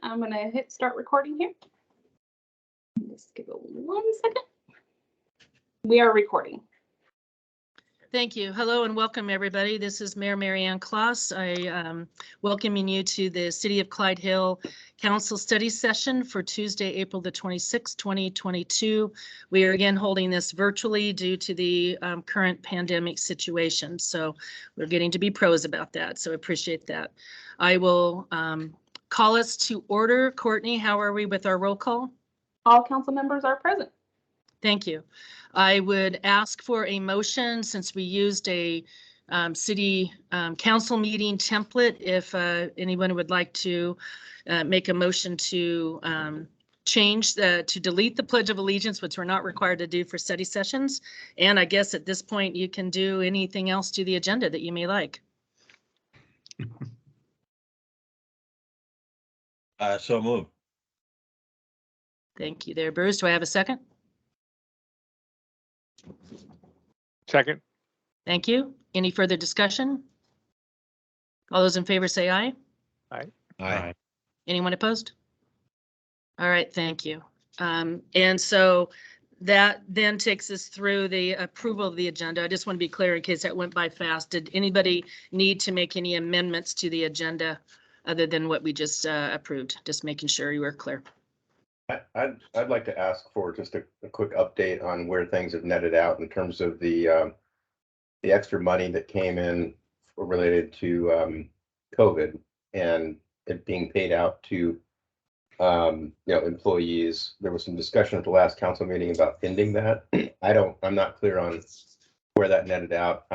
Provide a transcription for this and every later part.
I'm going to hit start recording here. Just give it 1 second. We are recording. Thank you. Hello and welcome, everybody. This is Mayor Mary Ann Kloss. I welcoming you to the City of Clyde Hill Council Study Session for Tuesday, April the 26th, 2022. We are again holding this virtually due to the current pandemic situation. So we're getting to be pros about that. So I appreciate that. I will call us to order. Courtney, how are we with our roll call? All council members are present. Thank you. I would ask for a motion, since we used a city council meeting template, if anyone would like to make a motion to to delete the Pledge of Allegiance, which we're not required to do for study sessions. And I guess at this point, you can do anything else to the agenda that you may like. So move. Thank you there, Bruce. Do I have a second? Second. Thank you. Any further discussion? All those in favor say aye. Aye. Anyone opposed? All right, thank you. And so that then takes us through the approval of the agenda. I just want to be clear in case that went by fast. Did anybody need to make any amendments to the agenda other than what we just approved? Just making sure you were clear. I'd like to ask for just a quick update on where things have netted out in terms of the extra money that came in related to COVID and it being paid out to employees. There was some discussion at the last council meeting about ending that. I'm not clear on where that netted out.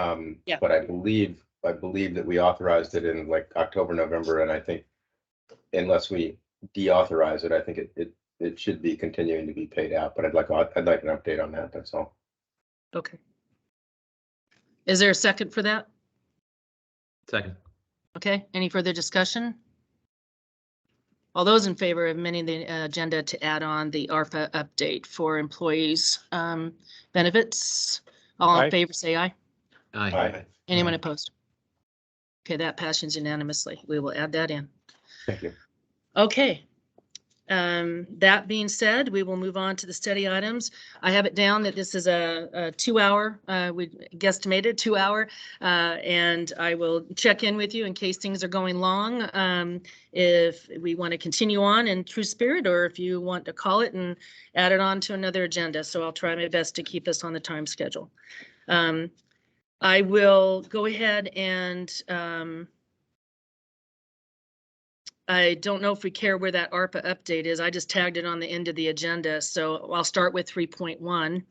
Yeah. But I believe that we authorized it in like October, November, and I think unless we deauthorize it, I think it should be continuing to be paid out, but I'd like an update on that. That's all. Okay. Is there a second for that? Second. Okay. Any further discussion? All those in favor of amending the agenda to add on the ARPA update for employees benefits? All in favor say aye. Aye. Anyone opposed? Okay, that passes unanimously. We will add that in. Thank you. Okay. That being said, we will move on to the study items. I have it down that this is a 2-hour, we guesstimated 2-hour, and I will check in with you in case things are going long. If we want to continue on in true spirit, or if you want to call it and add it on to another agenda. So I'll try my best to keep us on the time schedule. I will go ahead and I don't know if we care where that ARPA update is. I just tagged it on the end of the agenda. So I'll start with 3.1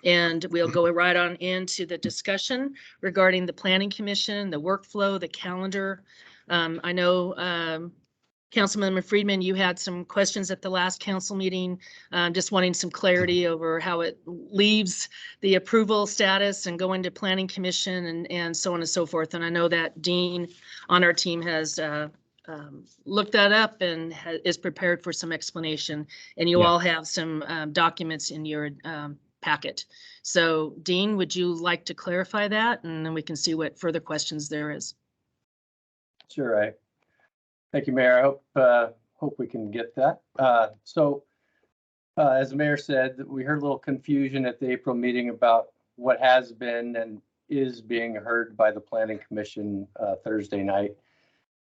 and we'll go right on into the discussion regarding the Planning Commission, the workflow, the calendar. I know Councilmember Friedman, you had some questions at the last council meeting, just wanting some clarity over how it leaves the approval status and go into Planning Commission and so on and so forth. And I know that Dean on our team has looked that up and is prepared for some explanation, and you all have some documents in your packet. So Dean, would you like to clarify that, and then we can see what further questions there is? Sure. Thank you, Mayor. I hope we can get that. As the mayor said, we heard a little confusion at the April meeting about what has been and is being heard by the Planning Commission Thursday night.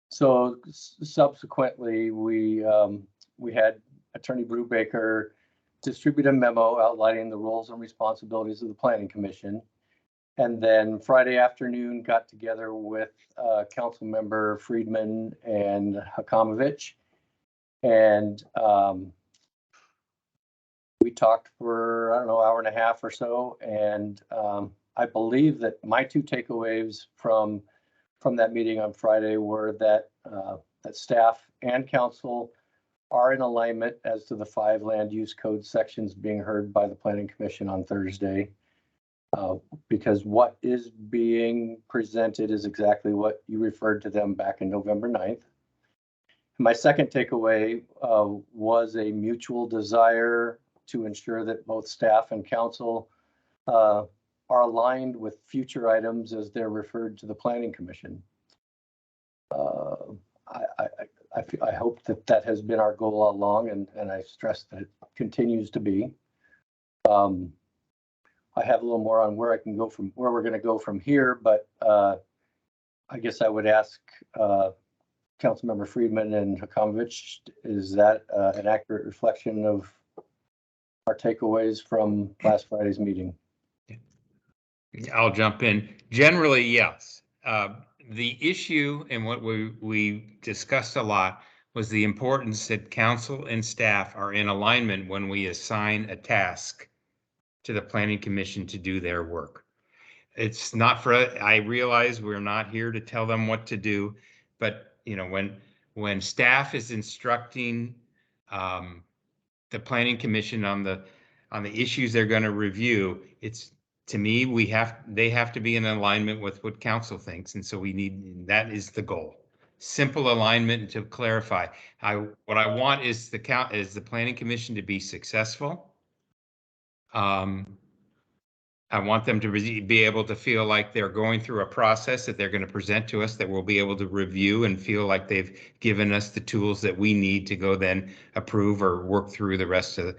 So subsequently, we had Attorney Brubaker distribute a memo outlining the roles and responsibilities of the Planning Commission. And then Friday afternoon got together with Council Member Friedman and Hakamovich. And we talked for, I don't know, hour and a half or so. And I believe that my two takeaways from that meeting on Friday were that that staff and council are in alignment as to the 5 land use code sections being heard by the Planning Commission on Thursday, because what is being presented is exactly what you referred to them back in November 9th. My second takeaway was a mutual desire to ensure that both staff and council are aligned with future items as they're referred to the Planning Commission. I hope that that has been our goal all along, and I stress that it continues to be. I have a little more on where we're going to go from here, but I guess I would ask Councilmember Friedman and Hakomovich, is that an accurate reflection of our takeaways from last Friday's meeting? I'll jump in. Generally, yes. The issue and what we discussed a lot was the importance that council and staff are in alignment when we assign a task to the Planning Commission to do their work. It's not for, I realize we're not here to tell them what to do, but you know, when staff is instructing the Planning Commission on the issues they're going to review, it's, to me, they have to be in alignment with what council thinks, and so that is the goal. Simple alignment to clarify. What I want is the Planning Commission to be successful. I want them to be able to feel like they're going through a process that they're going to present to us that we'll be able to review and feel like they've given us the tools that we need to go then approve or work through the rest of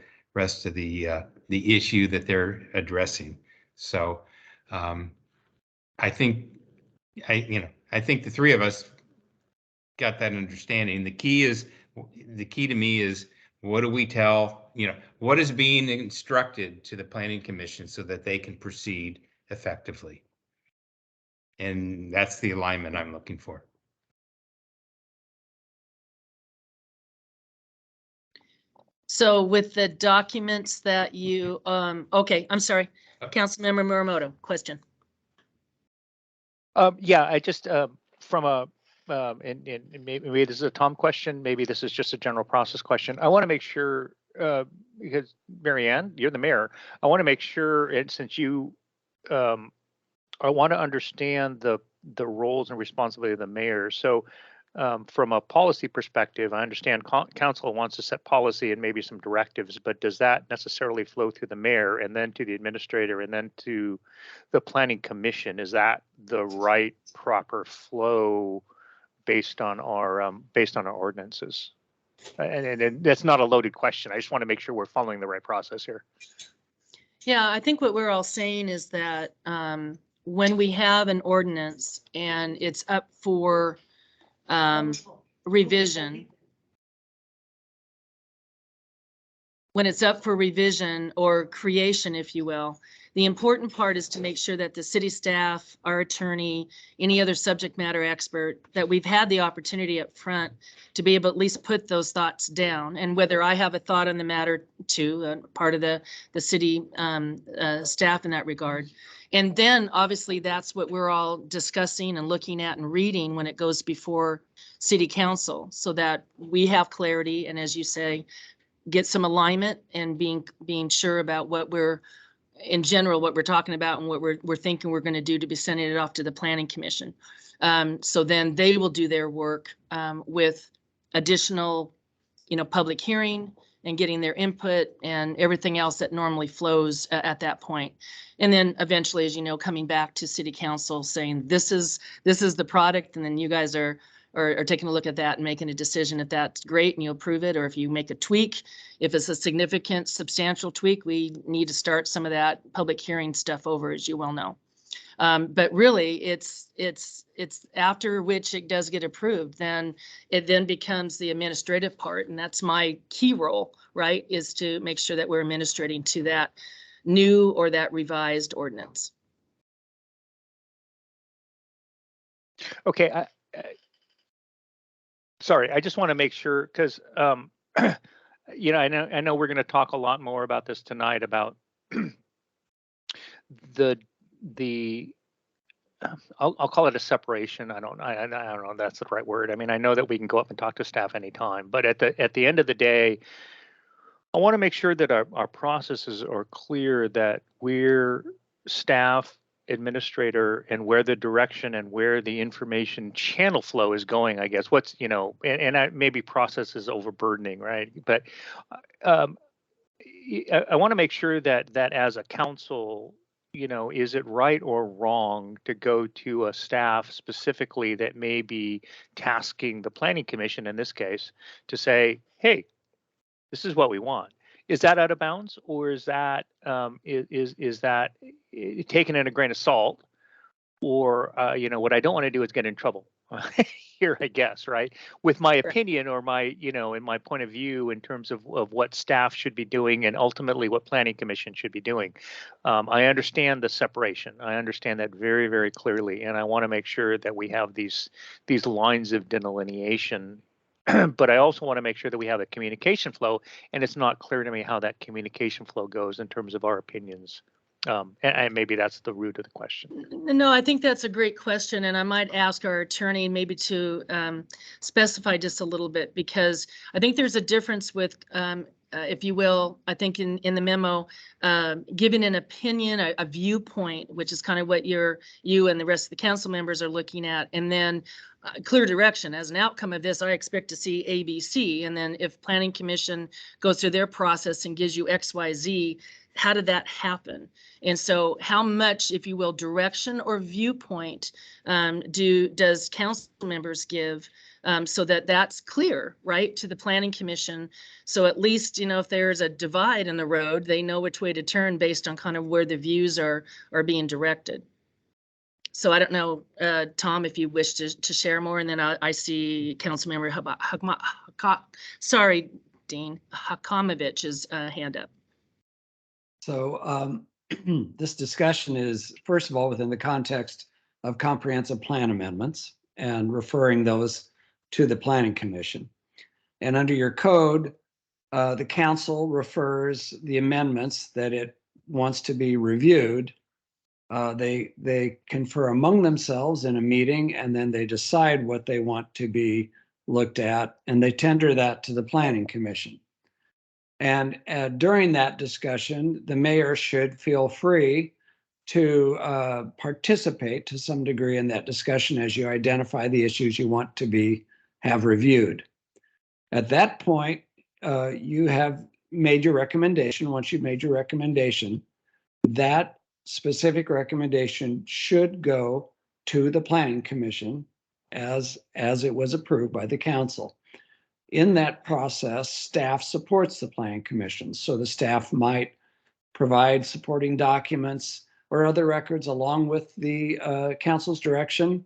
the issue that they're addressing. So I think the three of us got that understanding. The key to me is, what do we tell, what is being instructed to the Planning Commission so that they can proceed effectively? And that's the alignment I'm looking for. So with the documents that you, okay, I'm sorry, Councilmember Muramoto, question. Yeah, I just from a and maybe this is a Tom question, maybe this is just a general process question. I want to make sure because Marianne, you're the mayor. I want to make sure, and since you, I want to understand the roles and responsibility of the mayor. So from a policy perspective, I understand council wants to set policy and maybe some directives, but does that necessarily flow through the mayor and then to the administrator and then to the Planning Commission? Is that the right proper flow based on our ordinances? And that's not a loaded question. I just want to make sure we're following the right process here. Yeah, I think what we're all saying is that when we have an ordinance and it's up for revision, when it's up for revision or creation, if you will, the important part is to make sure that the city staff, our attorney, any other subject matter expert, that we've had the opportunity up front to be able to at least put those thoughts down. And whether I have a thought on the matter too, part of the city staff in that regard. And then obviously that's what we're all discussing and looking at and reading when it goes before city council, so that we have clarity and, as you say, get some alignment and being sure about what we're, in general, what we're talking about and what we're thinking we're going to do to be sending it off to the Planning Commission. So then they will do their work with additional, public hearing and getting their input and everything else that normally flows at that point. And then eventually, as you know, coming back to city council saying, this is the product, and then you guys are taking a look at that and making a decision if that's great and you approve it, or if you make a tweak. If it's a significant, substantial tweak, we need to start some of that public hearing stuff over, as you well know. But really, it's after which it does get approved, then it then becomes the administrative part, and that's my key role, right? Is to make sure that we're administrating to that new or that revised ordinance. Okay, sorry, I just want to make sure, because I know we're going to talk a lot more about this tonight, about I'll call it a separation. I don't know if that's the right word. I mean, I know that we can go up and talk to staff anytime, but at the end of the day, I want to make sure that our processes are clear, that we're staff, administrator, and where the direction and where the information channel flow is going, I guess. What's, and maybe process is overburdening, right? But I want to make sure that as a council, is it right or wrong to go to a staff specifically that may be tasking the planning commission in this case to say, hey, this is what we want? Is that out of bounds, or is that is that taken in a grain of salt? Or what I don't want to do is get in trouble here, I guess, right? With my opinion or my, in my point of view in terms of what staff should be doing and ultimately what planning commission should be doing. I understand the separation. I understand that very, very clearly, and I want to make sure that we have these lines of delineation. But I also want to make sure that we have a communication flow, and it's not clear to me how that communication flow goes in terms of our opinions. And maybe that's the root of the question. No, I think that's a great question, and I might ask our attorney maybe to specify just a little bit, because I think there's a difference with, if you will, I think in the memo, giving an opinion, a viewpoint, which is kind of what you and the rest of the council members are looking at, and then clear direction. As an outcome of this, I expect to see A, B, C, and then if planning commission goes through their process and gives you X, Y, Z, how did that happen? And so how much, if you will, direction or viewpoint does council members give so that that's clear, right, to the planning commission? So at least, if there's a divide in the road, they know which way to turn based on kind of where the views are being directed. So I don't know, Tom, if you wish to share more, and then I see Councilmember Dean Hakamovich's hand up. So this discussion is, first of all, within the context of comprehensive plan amendments and referring those to the Planning Commission. And under your code, the council refers the amendments that it wants to be reviewed. They confer among themselves in a meeting, and then they decide what they want to be looked at, and they tender that to the Planning Commission. And during that discussion, the mayor should feel free to participate to some degree in that discussion as you identify the issues you want to have reviewed. At that point, you have made your recommendation. Once you've made your recommendation, that specific recommendation should go to the Planning Commission as it was approved by the council. In that process, staff supports the Planning Commission. So the staff might provide supporting documents or other records along with the council's direction.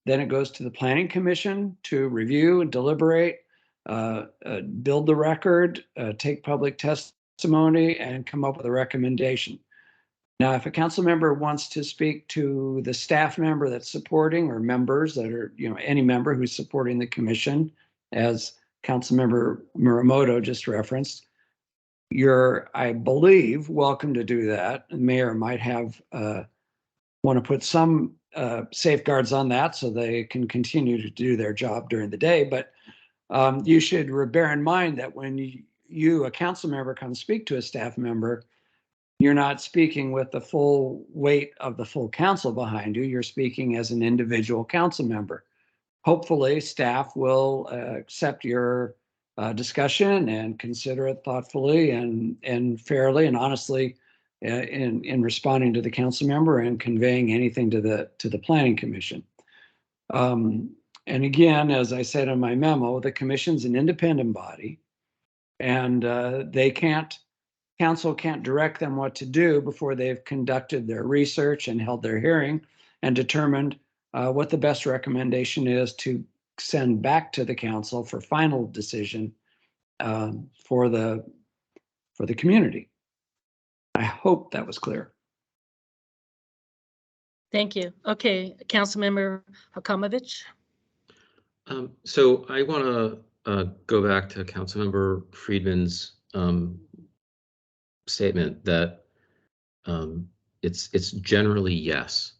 Then it goes to the Planning Commission to review and deliberate, build the record, take public testimony, and come up with a recommendation. Now, if a council member wants to speak to the staff member that's supporting, or members that are, any member who's supporting the commission, as Councilmember Muramoto just referenced, you're, I believe, welcome to do that. The mayor might have want to put some safeguards on that so they can continue to do their job during the day. But you should bear in mind that when you, a council member, come speak to a staff member, you're not speaking with the full weight of the full council behind you. You're speaking as an individual council member. Hopefully, staff will accept your discussion and consider it thoughtfully and fairly and honestly in responding to the council member and conveying anything to the Planning Commission. And again, as I said in my memo, the commission's an independent body, and council can't direct them what to do before they've conducted their research and held their hearing and determined what the best recommendation is to send back to the council for final decision for the community. I hope that was clear. Thank you. Okay, Councilmember Hakamovich. So I want to go back to Councilmember Friedman's statement that it's generally yes.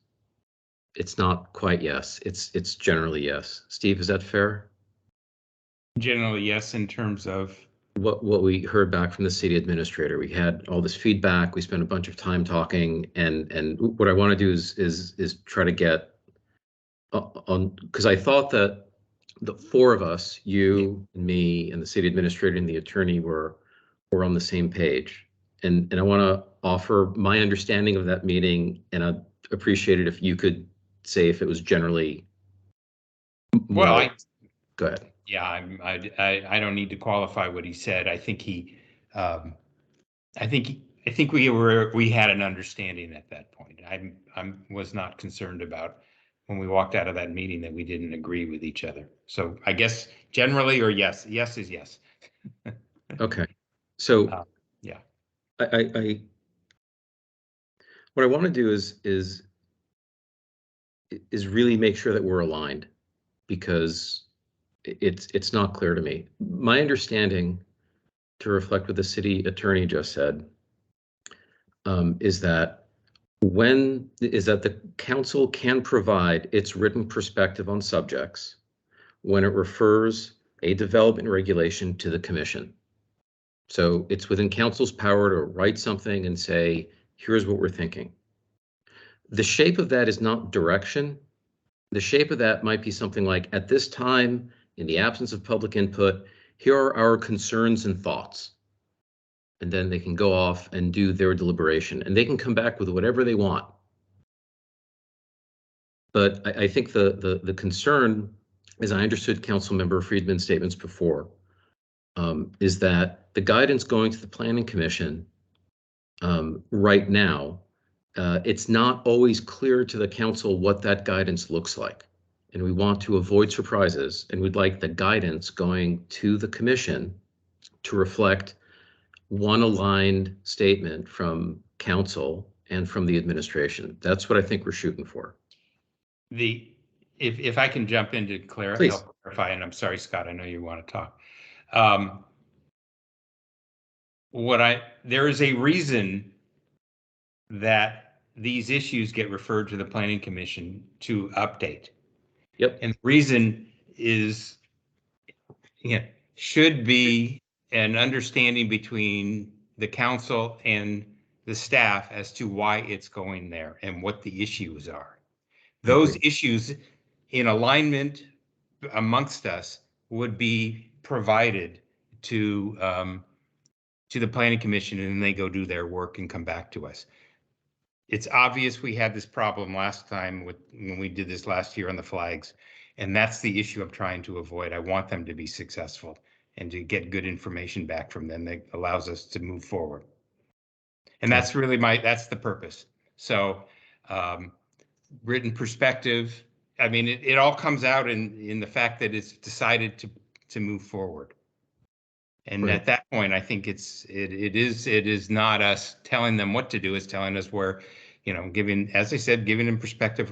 It's not quite yes. It's generally yes. Steve, is that fair? Generally, yes, in terms of what we heard back from the city administrator. We had all this feedback. We spent a bunch of time talking, and what I want to do is try to get on, because I thought that the four of us, you, me, and the city administrator and the attorney, were on the same page. and I want to offer my understanding of that meeting, and I'd appreciate it if you could say if it was generally more. Well, Go ahead. yeah, I don't need to qualify what he said. I think I think we had an understanding at that point. Was not concerned about when we walked out of that meeting that we didn't agree with each other. So I guess generally, or yes is yes. Okay. So yeah. I what I want to do is really make sure that we're aligned, because it's not clear to me. My understanding, to reflect what the city attorney just said, is that the council can provide its written perspective on subjects when it refers a development regulation to the commission. So it's within council's power to write something and say, here's what we're thinking. The shape of that is not direction. The shape of that might be something like, at this time, in the absence of public input, here are our concerns and thoughts. And then they can go off and do their deliberation, and they can come back with whatever they want. But I think the concern, as I understood Councilmember Friedman's statements before, is that the guidance going to the Planning Commission right now, it's not always clear to the council what that guidance looks like. And we want to avoid surprises, and we'd like the guidance going to the commission to reflect one aligned statement from council and from the administration. That's what I think we're shooting for. If I can jump in to help clarify, and I'm sorry, Scott, I know you want to talk. There is a reason that these issues get referred to the Planning Commission to update. Yep. And the reason is, should be an understanding between the council and the staff as to why it's going there and what the issues are. Those issues in alignment amongst us would be provided to the Planning Commission, and then they go do their work and come back to us. It's obvious we had this problem last time when we did this last year on the flags, and that's the issue I'm trying to avoid. I want them to be successful and to get good information back from them that allows us to move forward. And that's really that's the purpose. So written perspective, I mean, it all comes out in the fact that it's decided to move forward. And at that point, I think it is not us telling them what to do, it's telling us where, giving, as I said, giving them perspective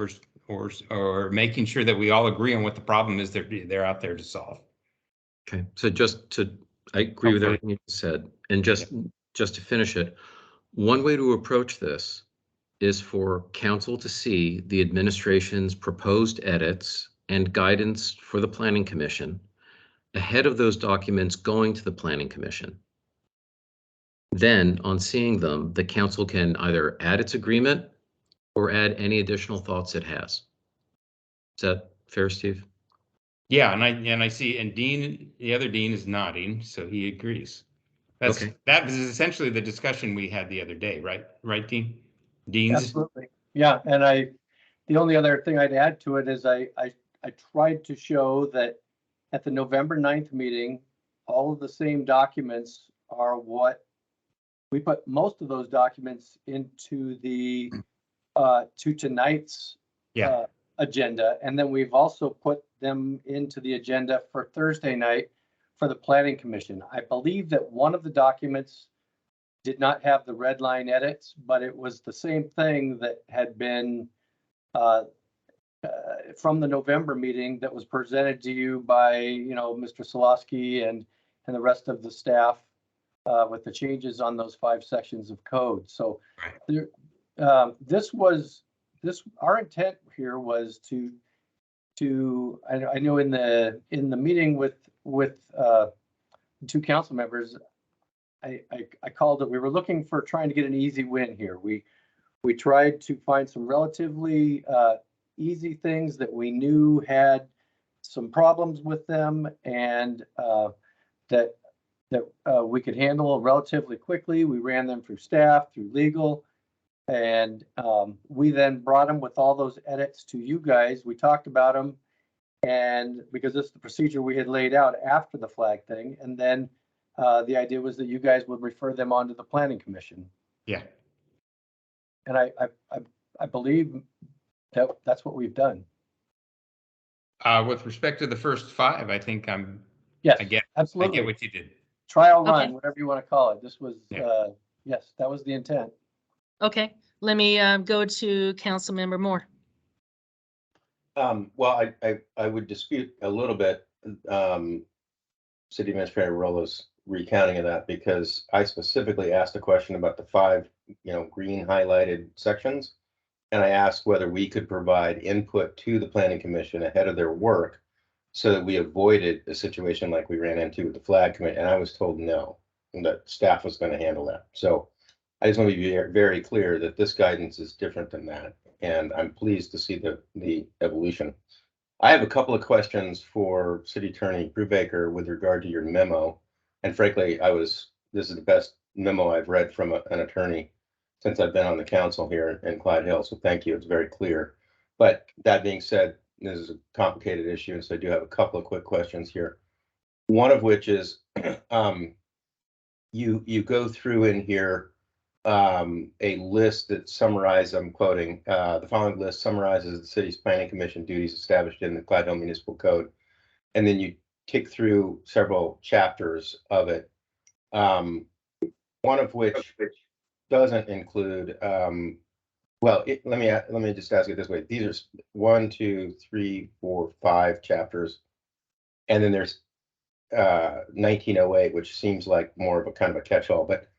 or making sure that we all agree on what the problem is they're out there to solve. Okay, so I agree with everything you said, and just to finish it, one way to approach this is for council to see the administration's proposed edits and guidance for the Planning Commission ahead of those documents going to the Planning Commission. Then, on seeing them, the council can either add its agreement or add any additional thoughts it has. Is that fair, Steve? Yeah, and I see, and Dean, the other Dean, is nodding, so he agrees. That was essentially the discussion we had the other day, right? Right, Dean? Dean's? Absolutely. Yeah, and the only other thing I'd add to it is I tried to show that at the November 9th meeting, all of the same documents are what we put most of those documents into the to tonight's agenda, and then we've also put them into the agenda for Thursday night for the Planning Commission. I believe that one of the documents did not have the red line edits, but it was the same thing that had been from the November meeting that was presented to you by, Mr. Solosky and the rest of the staff with the changes on those 5 sections of code. So there, our intent here was to I know in the meeting with 2 council members, I called it, we were looking for trying to get an easy win here. We tried to find some relatively easy things that we knew had some problems with them, and that we could handle relatively quickly. We ran them through staff, through legal. And we then brought them with all those edits to you guys. We talked about them. And because it's the procedure we had laid out after the flag thing. And then the idea was that you guys would refer them on to the planning commission. Yeah. And I believe that that's what we've done. With respect to the first 5, I think Yes, I get absolutely. what you did. Trial Okay. run, whatever you want to call it. This was, Yeah. yes, that was the intent. Okay, let me go to Councilmember Moore. Well, I would dispute a little bit, City Administrator Rolo's recounting of that, because I specifically asked a question about the 5, green highlighted sections. And I asked whether we could provide input to the planning commission ahead of their work so that we avoided a situation like we ran into with the flag committee. And I was told no, and that staff was going to handle that. So I just want to be very, very clear that this guidance is different than that. And I'm pleased to see the evolution. I have a couple of questions for City Attorney Brubaker with regard to your memo. And frankly, this is the best memo I've read from an attorney since I've been on the council here in Clyde Hill. So thank you. It's very clear. But that being said, this is a complicated issue. And so I do have a couple of quick questions here. One of which is you go through in here a list that summarizes, I'm quoting, the following list summarizes the city's planning commission duties established in the Clyde Hill Municipal Code. And then you tick through several chapters of it. One of which doesn't include, well, let me just ask it this way. These are 1, 2, 3, 4, 5 chapters. And then there's 1908, which seems like more of a kind of a catch-all, but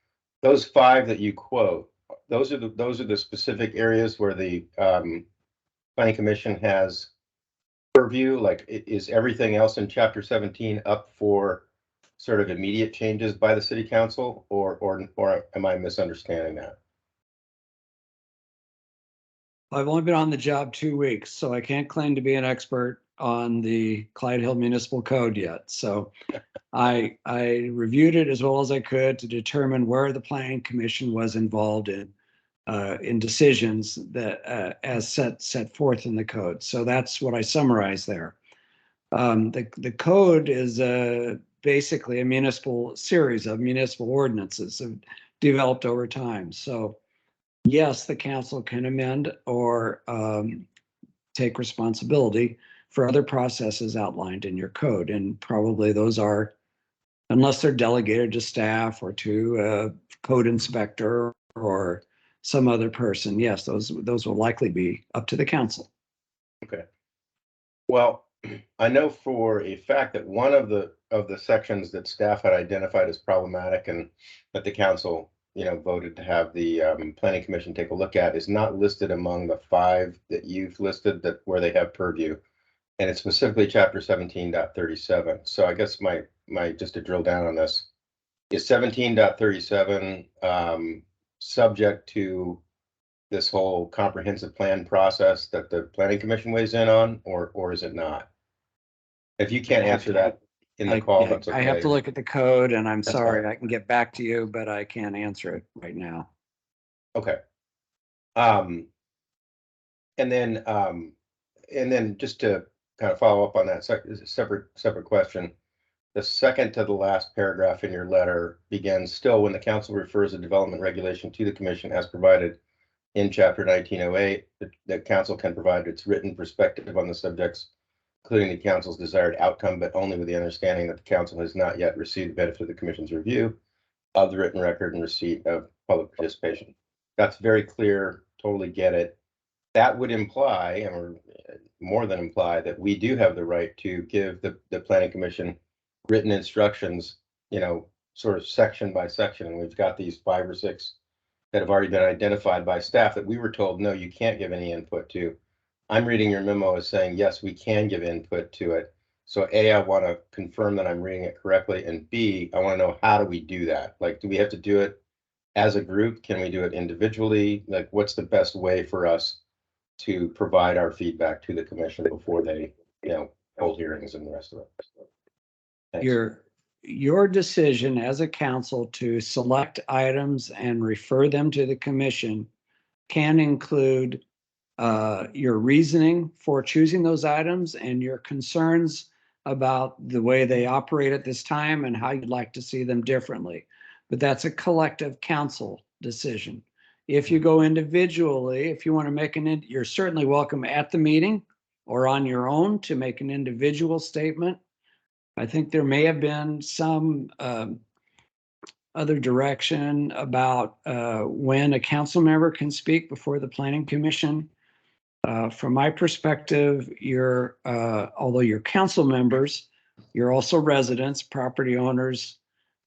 those 5 that you quote, those are the specific areas where the planning commission has purview. Like, is everything else in chapter 17 up for sort of immediate changes by the city council, or am I misunderstanding that? I've only been on the job 2 weeks, so I can't claim to be an expert on the Clyde Hill Municipal Code yet. So I reviewed it as well as I could to determine where the planning commission was involved in decisions that as set forth in the code. So that's what I summarized there. The code is basically a series of municipal ordinances developed over time. So yes, the council can amend or take responsibility for other processes outlined in your code. And probably those are, unless they're delegated to staff or to a code inspector or some other person, yes, those will likely be up to the council. Okay. Well, I know for a fact that one of the sections that staff had identified as problematic and that the council, voted to have the planning commission take a look at is not listed among the 5 that you've listed that where they have purview, and it's specifically chapter 17.37. So I guess my just to drill down on this, is 17.37 subject to this whole comprehensive plan process that the planning commission weighs in on, or is it not? If you can't answer that in the call, that's okay. I have to look at the code, and I'm That's sorry, fine. I can get back to you, but I can't answer it right now. Okay. And then just to kind of follow up on that separate question, the second to the last paragraph in your letter begins, still when the council refers a development regulation to the commission as provided in chapter 1908, the council can provide its written perspective on the subjects, including the council's desired outcome, but only with the understanding that the council has not yet received the benefit of the commission's review of the written record and receipt of public participation. That's very clear, totally get it. That would imply, or more than imply, that we do have the right to give the planning commission written instructions, sort of section by section. And we've got these 5 or 6 that have already been identified by staff that we were told, no, you can't give any input to. I'm reading your memo as saying, yes, we can give input to it. So A, I want to confirm that I'm reading it correctly. And B, I want to know, how do we do that? Like, do we have to do it as a group? Can we do it individually? Like, what's the best way for us to provide our feedback to the commission before they, hold hearings and the rest of it? Thanks. your decision as a council to select items and refer them to the commission can include your reasoning for choosing those items and your concerns about the way they operate at this time and how you'd like to see them differently. But that's a collective council decision. If you go individually, if you want to make you're certainly welcome at the meeting or on your own to make an individual statement. I think there may have been some other direction about when a council member can speak before the planning commission. From my perspective, although you're council members, you're also residents, property owners,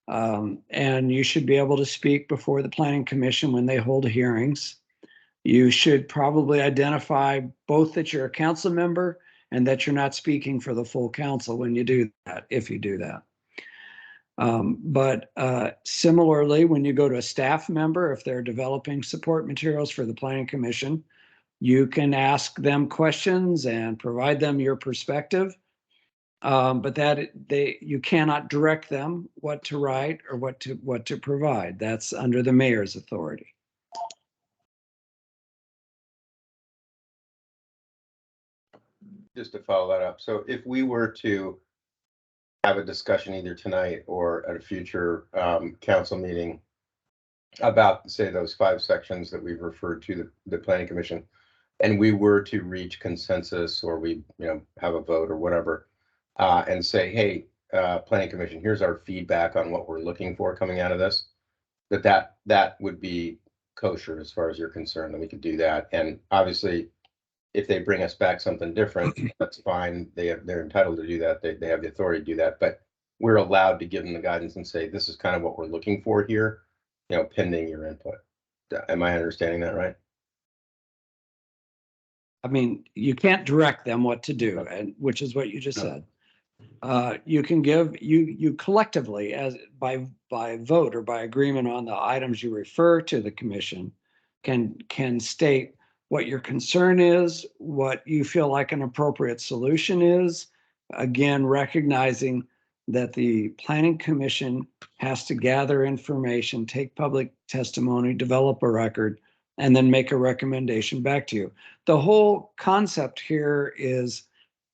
and you should be able to speak before the planning commission when they hold hearings. You should probably identify both that you're a council member and that you're not speaking for the full council when you do that, if you do that. But similarly, when you go to a staff member, if they're developing support materials for the planning commission, you can ask them questions and provide them your perspective, but you cannot direct them what to write or what to provide. That's under the mayor's authority. Just to follow that up, so if we were to have a discussion either tonight or at a future council meeting about, say, those 5 sections that we've referred to the planning commission, and we were to reach consensus, or we have a vote or whatever, and say, hey, planning commission, here's our feedback on what we're looking for coming out of this, that would be kosher as far as you're concerned, then we could do that. And obviously, if they bring us back something different, that's fine. They're entitled to do that. They have the authority to do that. But we're allowed to give them the guidance and say, this is kind of what we're looking for here, pending your input. Am I understanding that right? I mean, you can't direct them what to do, and which is what you just said. You can you collectively, as by vote or by agreement on the items you refer to the commission, can state what your concern is, what you feel like an appropriate solution is. Again, recognizing that the planning commission has to gather information, take public testimony, develop a record, and then make a recommendation back to you. The whole concept here is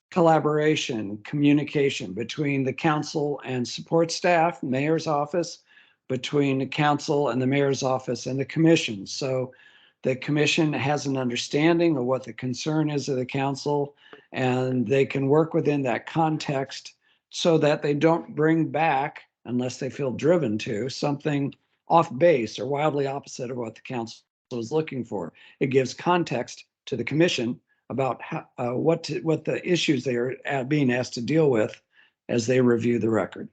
collaboration, communication between the council and support staff, mayor's office, between the council and the mayor's office and the commission. So the commission has an understanding of what the concern is of the council, and they can work within that context so that they don't bring back, unless they feel driven to, something off base or wildly opposite of what the council is looking for. It gives context to the commission about what the issues they are being asked to deal with as they review the record.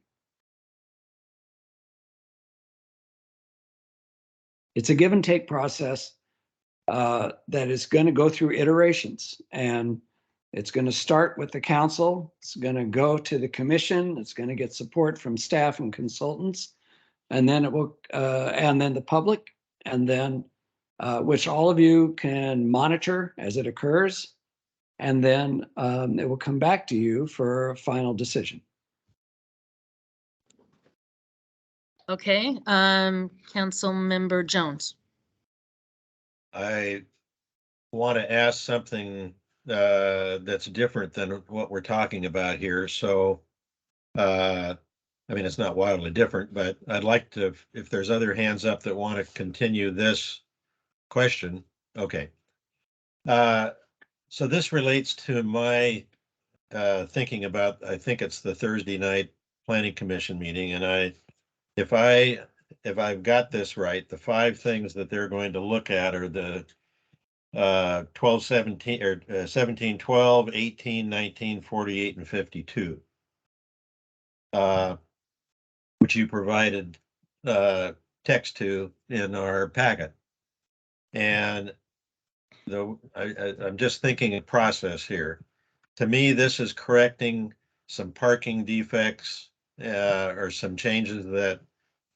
It's a give and take process that is going to go through iterations, and it's going to start with the council. It's going to go to the commission. It's going to get support from staff and consultants, and then it will, and then the public, and then which all of you can monitor as it occurs, and then it will come back to you for a final decision. Okay, Council Member Jones. I want to ask something that's different than what we're talking about here. So, I mean, it's not wildly different, but I'd like to, if there's other hands up that want to continue this question. Okay. So this relates to my thinking about, I think it's the Thursday night planning commission meeting. And if I've got this right, the 5 things that they're going to look at are the 12, 17, or 17, 12, 18, 19, 48, and 52. Which you provided text to in our packet. And I'm just thinking of process here. To me, this is correcting some parking defects or some changes that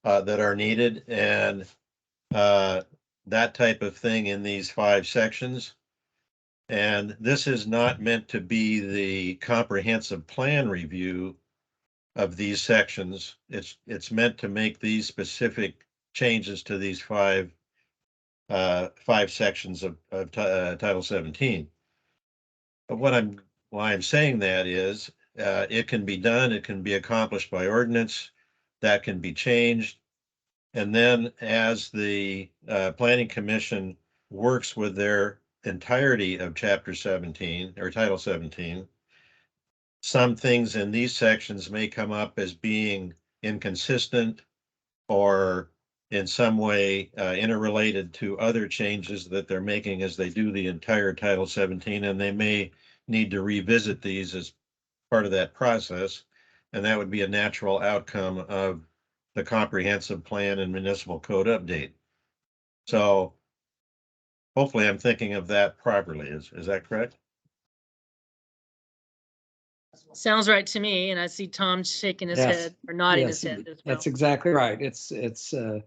are needed, and that type of thing in these 5 sections. And this is not meant to be the comprehensive plan review of these sections. It's meant to make these specific changes to these five sections of Title 17. But why I'm saying that is, it can be done, it can be accomplished by ordinance, that can be changed. And then as the Planning Commission works with their entirety of Chapter 17 or Title 17, some things in these sections may come up as being inconsistent or in some way interrelated to other changes that they're making as they do the entire Title 17, and they may need to revisit these as part of that process. And that would be a natural outcome of the comprehensive plan and municipal code update. So hopefully I'm thinking of that properly. Is that correct? Sounds right to me, and I see Tom shaking his Yes. head or nodding Yes, his head as well. that's exactly right. It's a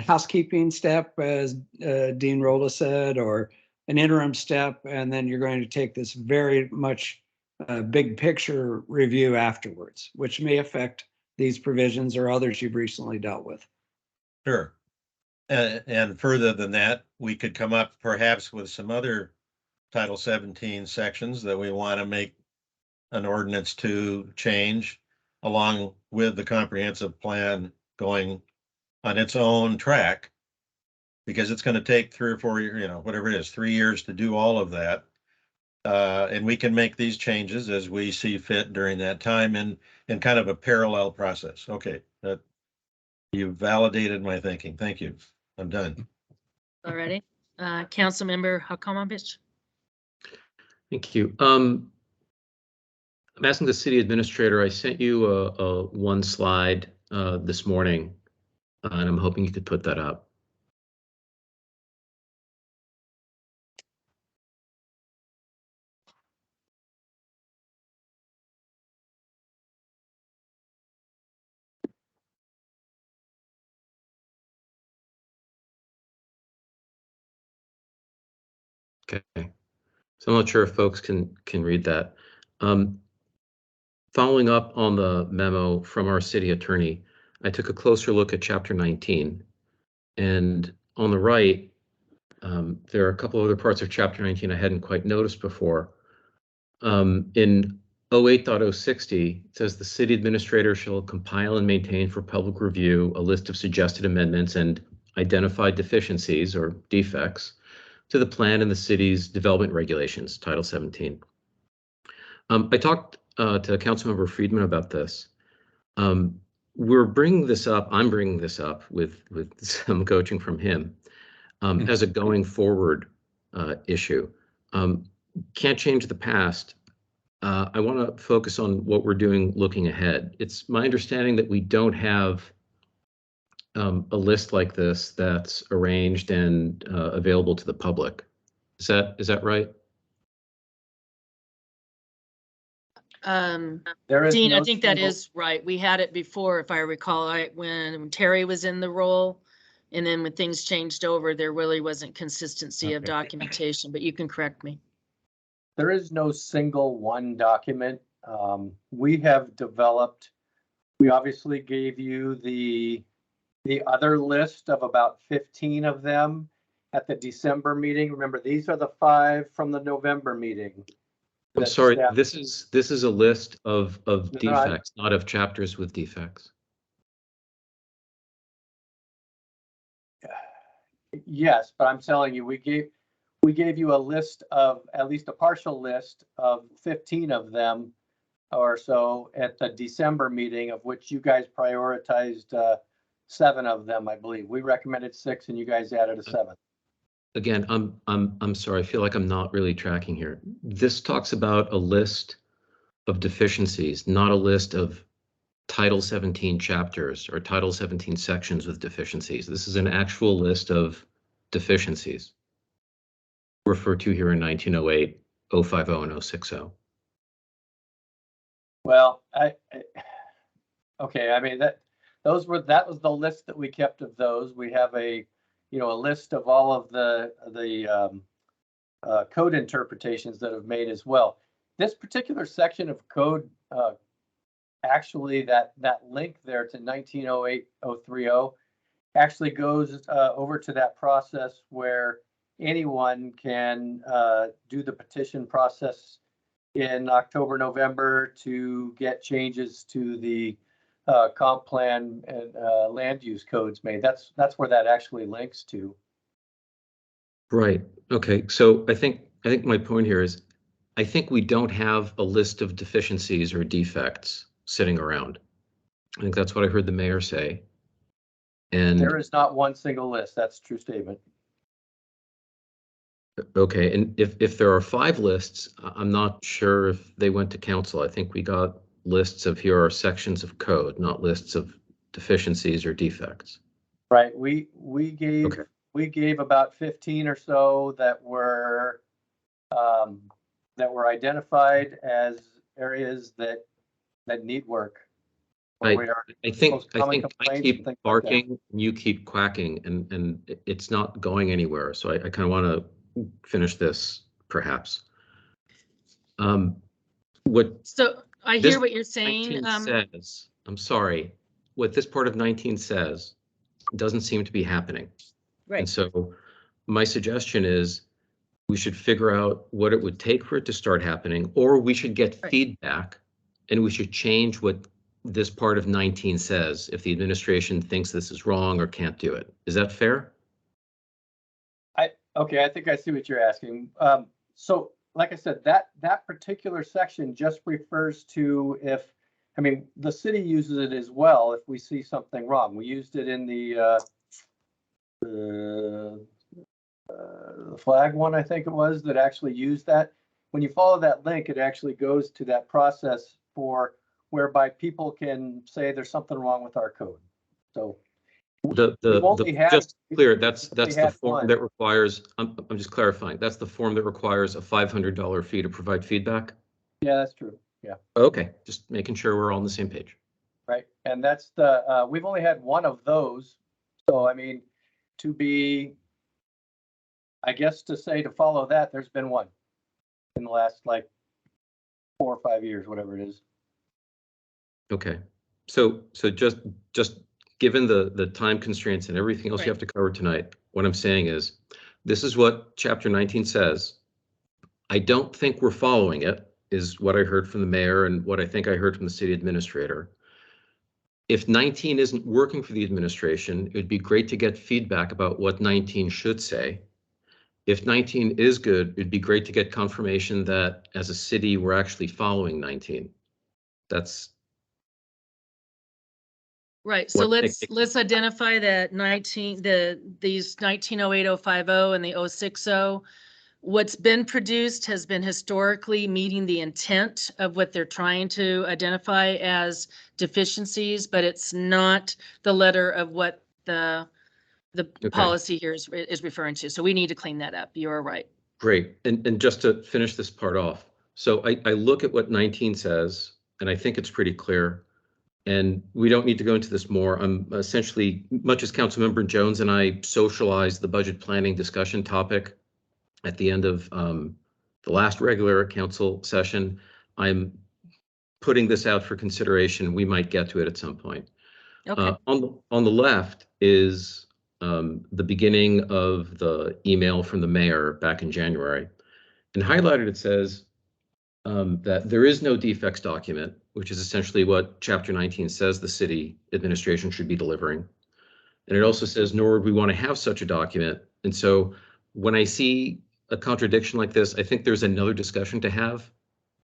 housekeeping step, as Dean Rolla said, or an interim step, and then you're going to take this very much big picture review afterwards, which may affect these provisions or others you've recently dealt with. Sure. And further than that, we could come up perhaps with some other Title 17 sections that we want to make an ordinance to change along with the comprehensive plan going on its own track. Because it's going to take 3 or 4 years, whatever it is, 3 years to do all of that. And we can make these changes as we see fit during that time in kind of a parallel process. Okay, that you validated my thinking. Thank you. I'm done. All righty. Councilmember Hakomovich. Thank you. I'm asking the city administrator, I sent you a one slide this morning, and I'm hoping you could put that up. Okay, so I'm not sure if folks can read that. Following up on the memo from our city attorney, I took a closer look at Chapter 19, and on the right, there are a couple other parts of Chapter 19 I hadn't quite noticed before. In 08.060, it says the city administrator shall compile and maintain for public review a list of suggested amendments and identified deficiencies or defects to the plan and the city's development regulations, Title 17. I talked to Councilmember Friedman about this. We're bringing this up, I'm bringing this up with some coaching from him as a going forward issue. Can't change the past. I want to focus on what we're doing looking ahead. It's my understanding that we don't have a list like this that's arranged and available to the public. Is that right? There is Dean, no I think that single- is right. We had it before, if I recall, when Terry was in the role. And then when things changed over, there really wasn't consistency of documentation, but you can correct me. There is no single one document. We have developed, we obviously gave you the other list of about 15 of them at the December meeting. Remember, these are the 5 from the November meeting. I'm that sorry, staff- this is a list of No, defects, not of chapters with defects. Yes, but I'm telling you, we gave you a list of, at least a partial list of 15 of them or so at the December meeting, of which you guys prioritized 7 of them, I believe. We recommended 6 and you guys added a 7th. Again, I'm sorry, I feel like I'm not really tracking here. This talks about a list of deficiencies, not a list of Title 17 chapters or Title 17 sections with deficiencies. This is an actual list of deficiencies referred to here in 1908, 050, and 060. Well, okay, I mean, that was the list that we kept of those. We have a list of all of the code interpretations that have made as well. This particular section of code actually that link there to 1908-030 actually goes over to that process where anyone can do the petition process in October, November to get changes to the comp plan and land use codes made. That's where that actually links to. Right. Okay. So I think my point here is, I think we don't have a list of deficiencies or defects sitting around. I think that's what I heard the mayor say. And There is not one single list. That's a true statement. okay, and if there are 5 lists, I'm not sure if they went to council. I think we got lists of here are sections of code, not lists of deficiencies or defects. Right. We gave Okay. we gave about 15 or so that were identified as areas that need work. I think most common I complaints and keep things like that. barking and you keep quacking, and it's not going anywhere. So I kind of want to finish this perhaps. What So I this hear what you're saying. 19 says, I'm sorry, what this part of 19 says doesn't seem to be happening. And Right. so my suggestion is we should figure out what it would take for it to start happening, or we should get Right. feedback and we should change what this part of 19 says if the administration thinks this is wrong or can't do it. Is that fair? Okay, I think I see what you're asking. So like I said, that particular section just refers to if, I mean, the city uses it as well if we see something wrong. We used it in the flag one, I think it was, that actually used that. When you follow that link, it actually goes to that process for whereby people can say there's something wrong with our code. So Just clear, that's the form one. that requires, I'm just clarifying, that's the form that requires a $500 fee to provide feedback? Yeah, that's true. Yeah. Okay, just making sure we're all on the same page. Right, and that's the, we've only had one of those. So, I mean, to be, I guess to say to follow that, there's been one in the last like 4 or 5 years, whatever it is. Okay, so just given the time constraints and everything else you have to cover tonight, what I'm saying is, this is what chapter 19 says. I don't think we're following it, is what I heard from the mayor and what I think I heard from the city administrator. If 19 isn't working for the administration, it would be great to get feedback about what 19 should say. If 19 is good, it'd be great to get confirmation that as a city, we're actually following 19. That's Right. So what let's identify that these 1908-050 and the 060. What's been produced has been historically meeting the intent of what they're trying to identify as deficiencies, but it's not the letter of what the policy here is referring to. So we need to clean that up. You're right. Great. And just to finish this part off. So I look at what 19 says, and I think it's pretty clear. And we don't need to go into this more. I'm essentially, much as Councilmember Jones and I socialized the budget planning discussion topic at the end of the last regular council session, I'm putting this out for consideration. We might get to it at some point. Okay. On the left is the beginning of the email from the mayor back in January. And highlighted, it says that there is no defects document, which is essentially what Chapter 19 says the city administration should be delivering. And it also says, nor would we want to have such a document. And so when I see a contradiction like this, I think there's another discussion to have.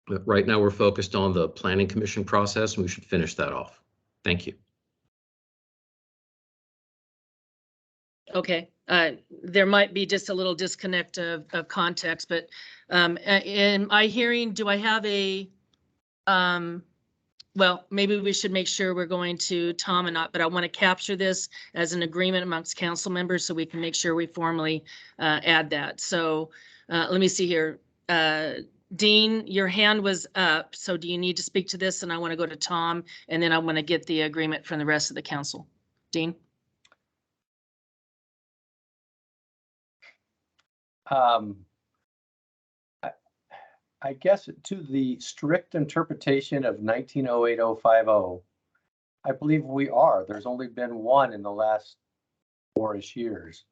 But right now, we're focused on the planning commission process, and we should finish that off. Thank you. Okay, there might be just a little disconnect of context, but in my hearing, do I have a, well, maybe we should make sure we're going to Tom and not, but I want to capture this as an agreement amongst council members so we can make sure we formally add that. So let me see here. Dean, your hand was up, so do you need to speak to this? And I want to go to Tom, and then I want to get the agreement from the rest of the council. Dean? I guess to the strict interpretation of 1908-050, I believe we are. There's only been one in the last 4-ish years.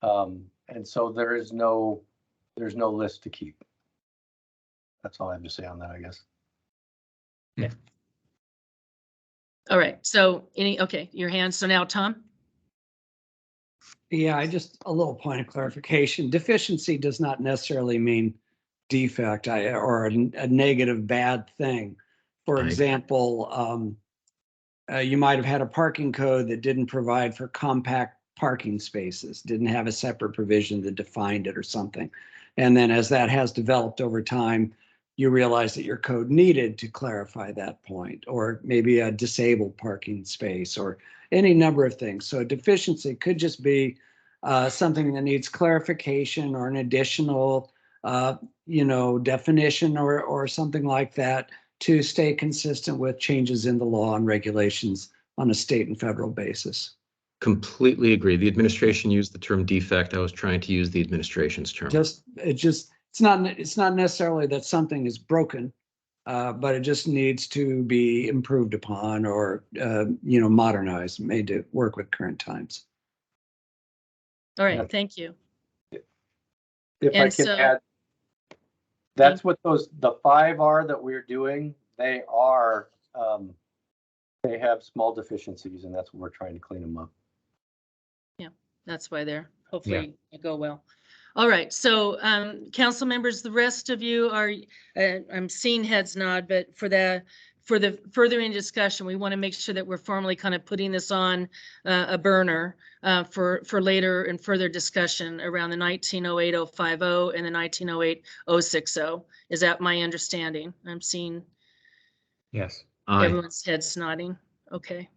And so there's no list to keep. That's all I have to say on that, I guess. All right, so okay, your hands. So now, Tom? Yeah, just a little point of clarification. Deficiency does not necessarily mean defect or a negative bad thing. For Right. example, you might have had a parking code that didn't provide for compact parking spaces, didn't have a separate provision that defined it or something. And then as that has developed over time, you realize that your code needed to clarify that point, or maybe a disabled parking space or any number of things. So a deficiency could just be something that needs clarification or an additional, definition or something like that to stay consistent with changes in the law and regulations on a state and federal basis. Completely agree. The administration used the term defect. I was trying to use the administration's term. It's not necessarily that something is broken, but it just needs to be improved upon or modernized, made to work with current times. All right, thank you. If I And can so- add, that's what the 5 are that we're doing. They are, they have small deficiencies, and that's what we're trying to clean them up. That's why they're hopefully go well. All right, so council members, the rest of you are, I'm seeing heads nod, but for the furthering discussion, we want to make sure that we're formally kind of putting this on a burner for later and further discussion around the 1908-050 and the 1908-060. Is that my understanding? I'm seeing Yes. Aye. everyone's heads nodding. Okay.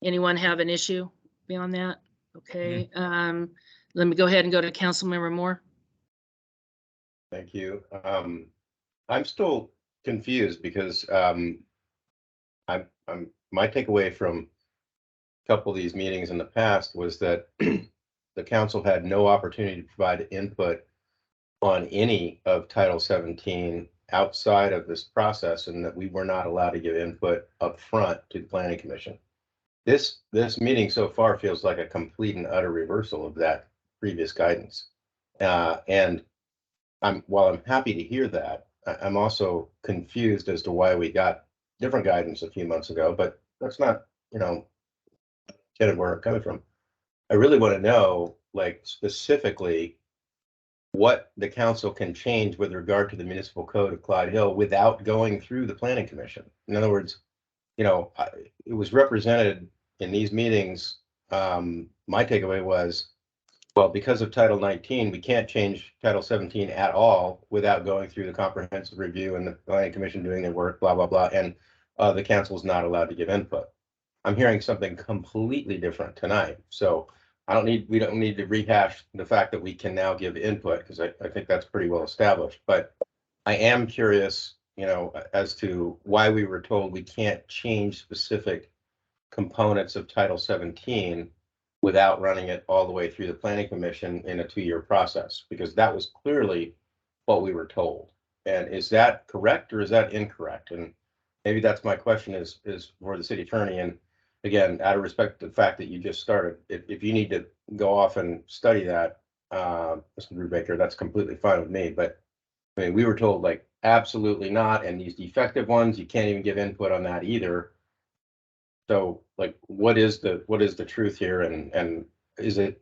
Anyone have an issue beyond that? Okay. Let me go ahead and go to Councilmember Moore. Thank you. I'm still confused because my takeaway from a couple of these meetings in the past was that the council had no opportunity to provide input on any of Title 17 outside of this process, and that we were not allowed to give input up front to the Planning Commission. This meeting so far feels like a complete and utter reversal of that previous guidance. And while I'm happy to hear that, I'm also confused as to why we got different guidance a few months ago, but that's not, getting where I'm coming from. I really want to know, like, specifically what the council can change with regard to the municipal code of Clyde Hill without going through the Planning Commission. In other words, it was represented in these meetings. My takeaway was, well, because of Title 19, we can't change Title 17 at all without going through the comprehensive review and the Planning Commission doing their work, blah, blah, blah. And the council is not allowed to give input. I'm hearing something completely different tonight. So we don't need to rehash the fact that we can now give input, because I think that's pretty well established. But I am curious, as to why we were told we can't change specific components of Title 17 without running it all the way through the Planning Commission in a 2-year process, because that was clearly what we were told. And is that correct or is that incorrect? And maybe that's my question is for the city attorney. And again, out of respect to the fact that you just started, if you need to go off and study that, Mr. Brubaker, that's completely fine with me. But I mean, we were told, like, absolutely not. And these defective ones, you can't even give input on that either. So, like, what is the truth here? And is the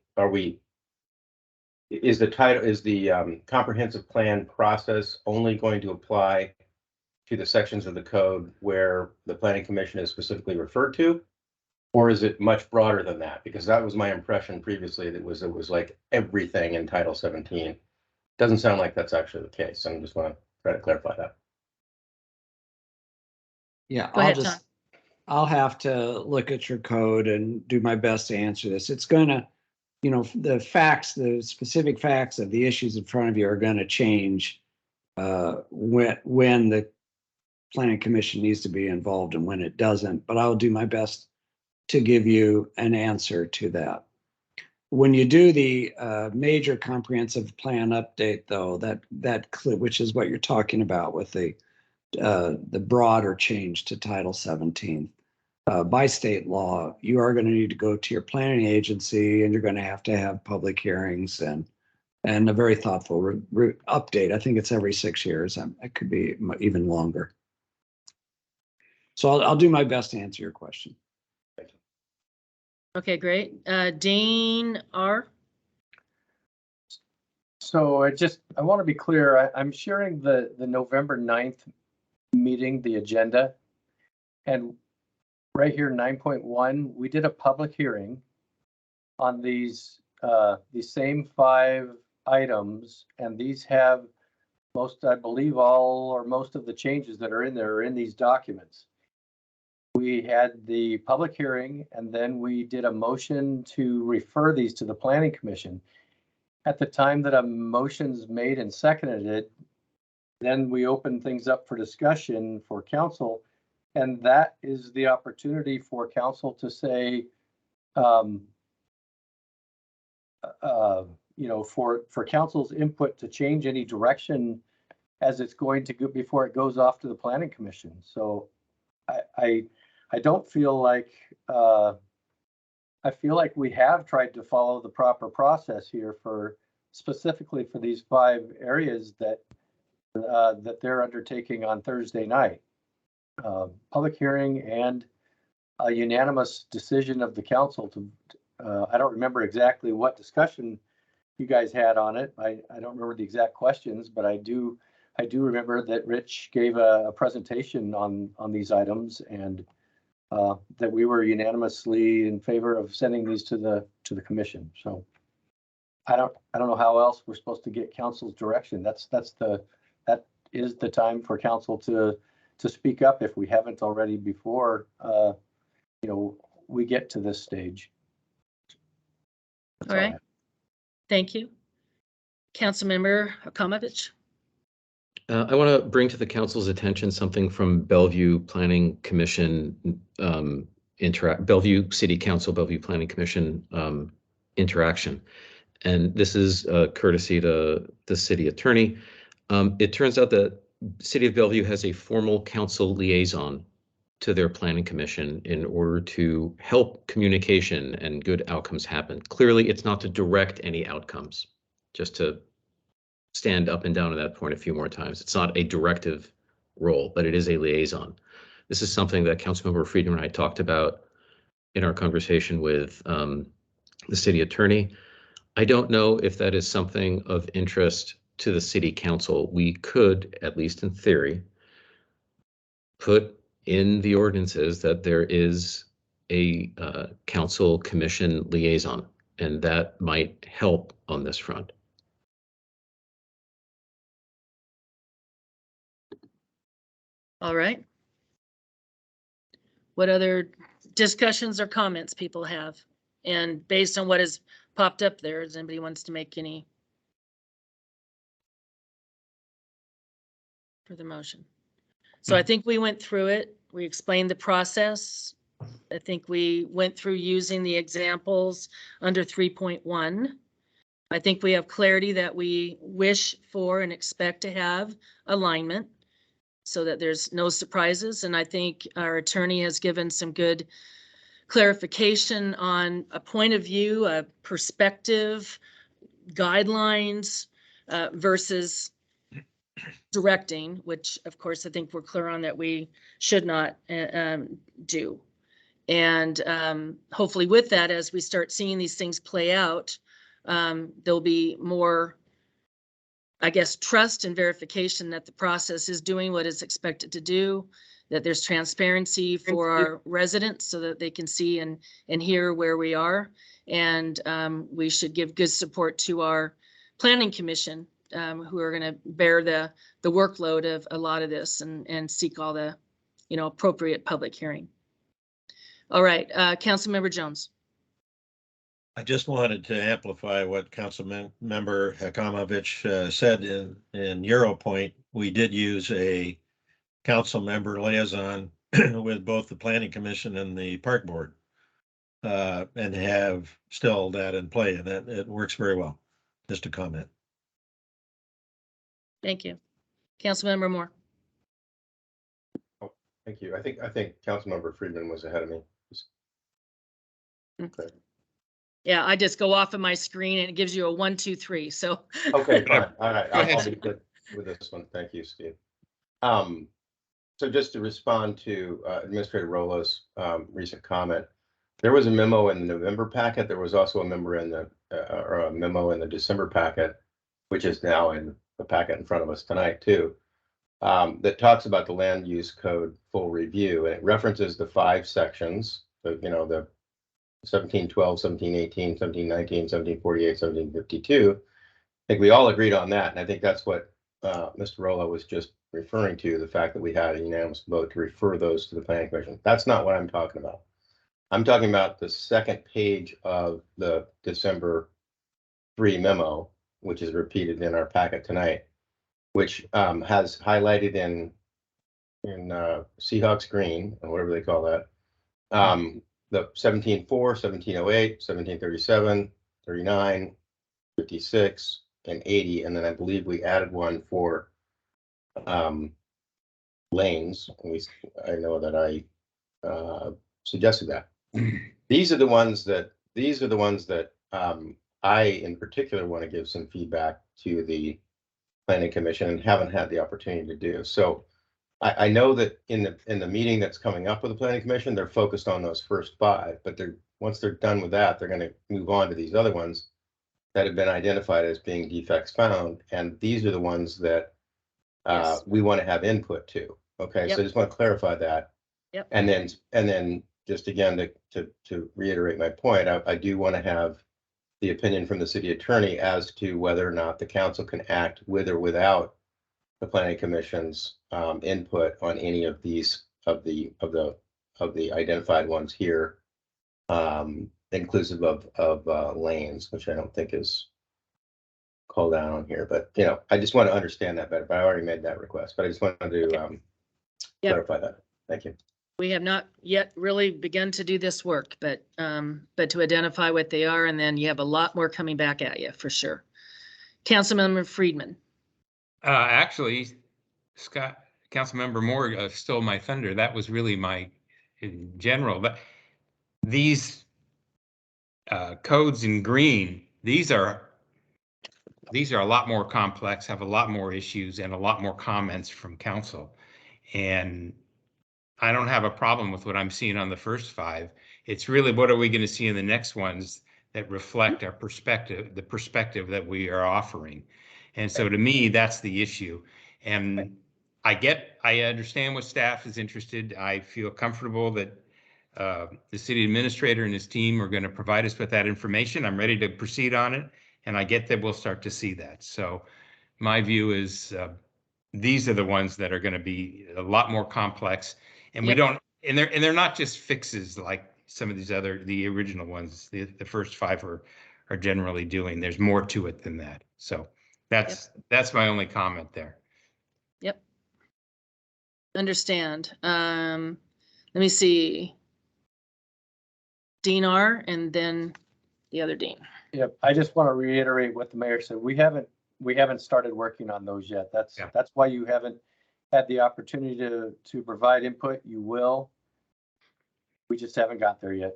comprehensive plan process only going to apply to the sections of the code where the Planning Commission is specifically referred to? Or is it much broader than that? Because that was my impression previously, that it was like everything in Title 17. Doesn't sound like that's actually the case. I just want to try to clarify that. Yeah, Go ahead, Tom. I'll have to look at your code and do my best to answer this. It's going to, the specific facts of the issues in front of you are going to change when the Planning Commission needs to be involved and when it doesn't. But I'll do my best to give you an answer to that. when you do the major comprehensive plan update, though, which is what you're talking about with the broader change to Title 17, by state law, you are going to need to go to your planning agency, and you're going to have public hearings and a very thoughtful update. I think it's every 6 years. It could be even longer. So I'll do my best to answer your question. Okay, great. Dean R. So I want to be clear. I'm sharing the November 9th meeting, the agenda. And right here, 9.1, we did a public hearing on these same 5 items. And these have I believe all or most of the changes that are in there are in these documents. We had the public hearing, and then we did a motion to refer these to the Planning Commission. At the time that a motion's made and seconded it, then we opened things up for discussion for council. And that is the opportunity for council to say, for council's input to change any direction as it's going to go before it goes off to the Planning Commission. So I don't feel like, I feel like we have tried to follow the proper process here specifically for these 5 areas that they're undertaking on Thursday night. Public hearing and a unanimous decision of the council to, I don't remember exactly what discussion you guys had on it. I don't remember the exact questions, but I do remember that Rich gave a presentation on these items, and that we were unanimously in favor of sending these to the commission. So I don't know how else we're supposed to get council's direction. That is the time for council to speak up if we haven't already before we get to this stage. All right. Thank you. Councilmember Akamovich. I want to bring to the council's attention something from Bellevue Planning Commission, Bellevue City Council, Bellevue Planning Commission interaction. And this is courtesy to the city attorney. It turns out that City of Bellevue has a formal council liaison to their planning commission in order to help communication and good outcomes happen. Clearly, it's not to direct any outcomes, just to stand up and down on that point a few more times. It's not a directive role, but it is a liaison. This is something that Councilmember Friedman and I talked about in our conversation with the city attorney. I don't know if that is something of interest to the city council. We could, at least in theory, put in the ordinances that there is a council commission liaison, and that might help on this front. All right. What other discussions or comments people have? And based on what has popped up there, does anybody wants to make any for the motion? So I think we went through it. We explained the process. I think we went through using the examples under 3.1. I think we have clarity that we wish for and expect to have alignment so that there's no surprises. And I think our attorney has given some good clarification on a point of view, a perspective, guidelines versus directing, which of course I think we're clear on that we should not do. And hopefully with that, as we start seeing these things play out, there'll be more, I guess, trust and verification that the process is doing what it's expected to do, that there's transparency for our residents so that they can see and hear where we are. And we should give good support to our planning commission, who are going to bear the workload of a lot of this and seek all the, appropriate public hearing. All right, Councilmember Jones. I just wanted to amplify what Councilmember Akamovich said in Europoint. We did use a council member liaison with both the Planning Commission and the Park Board. and have still that in play, and that it works very well. Just a comment. Thank you. Councilmember Moore. Thank you. I think Councilmember Friedman was ahead of me. Okay. Yeah, I just go off of my screen and it gives you a 1, 2, 3. So. Okay, fine. All right. Go ahead. I'll be good with this one. Thank you, Steve. So just to respond to Administrator Rolo's recent comment, there was a memo in the November packet. There was also a memo in the December packet, which is now in the packet in front of us tonight too, that talks about the land use code full review, and it references the 5 sections, the 1712, 1718, 1719, 1748, 1752. I think we all agreed on that, and I think that's what Mr. Rolo was just referring to, the fact that we had a unanimous vote to refer those to the Planning Commission. That's not what I'm talking about. I'm talking about the second page of the December 3 memo, which is repeated in our packet tonight, which has highlighted in Seahawks green, or whatever they call that, the 1704, 1708, 1737, 39, 56, and 80, and then I believe we added one for lanes. I know that I suggested that. These are the ones that I in particular want to give some feedback to the Planning Commission and haven't had the opportunity to do. So I know that in the meeting that's coming up with the Planning Commission, they're focused on those first 5, but once they're done with that, they're going to move on to these other ones that have been identified as being defects found, and these are the ones that we want to have input to. Okay, Yep. so I just want to clarify that. Yep. And then just again to reiterate my point, I do want to have the opinion from the city attorney as to whether or not the council can act with or without the Planning Commission's input on any of these of the identified ones here, inclusive of lanes, which I don't think is called out on here. But I just want to understand that better. But I already made that request. But I just wanted to clarify that. Thank you. We have not yet really begun to do this work, but to identify what they are, and then you have a lot more coming back at you for sure. Councilmember Friedman. Actually, Councilmember Moore stole my thunder. That was really my in general. But these codes in green, these are a lot more complex, have a lot more issues, and a lot more comments from council. And I don't have a problem with what I'm seeing on the first 5. It's really what are we going to see in the next ones that reflect our perspective, the perspective that we are offering. And so to me, that's the issue. And I understand what staff is interested. I feel comfortable that the city administrator and his team are going to provide us with that information. I'm ready to proceed on it. And I get that we'll start to see that. So my view is these are the ones that are going to be a lot more complex. And we don't, and they're not just fixes like some of these the original ones, the first 5 are generally doing. There's more to it than that. So that's my only comment there. Yep. Understand. Let me see. Dean R. and then the other Dean. Yep, I just want to reiterate what the mayor said. We haven't started working on those yet. That's why you haven't had the opportunity to provide input. You will. We just haven't got there yet.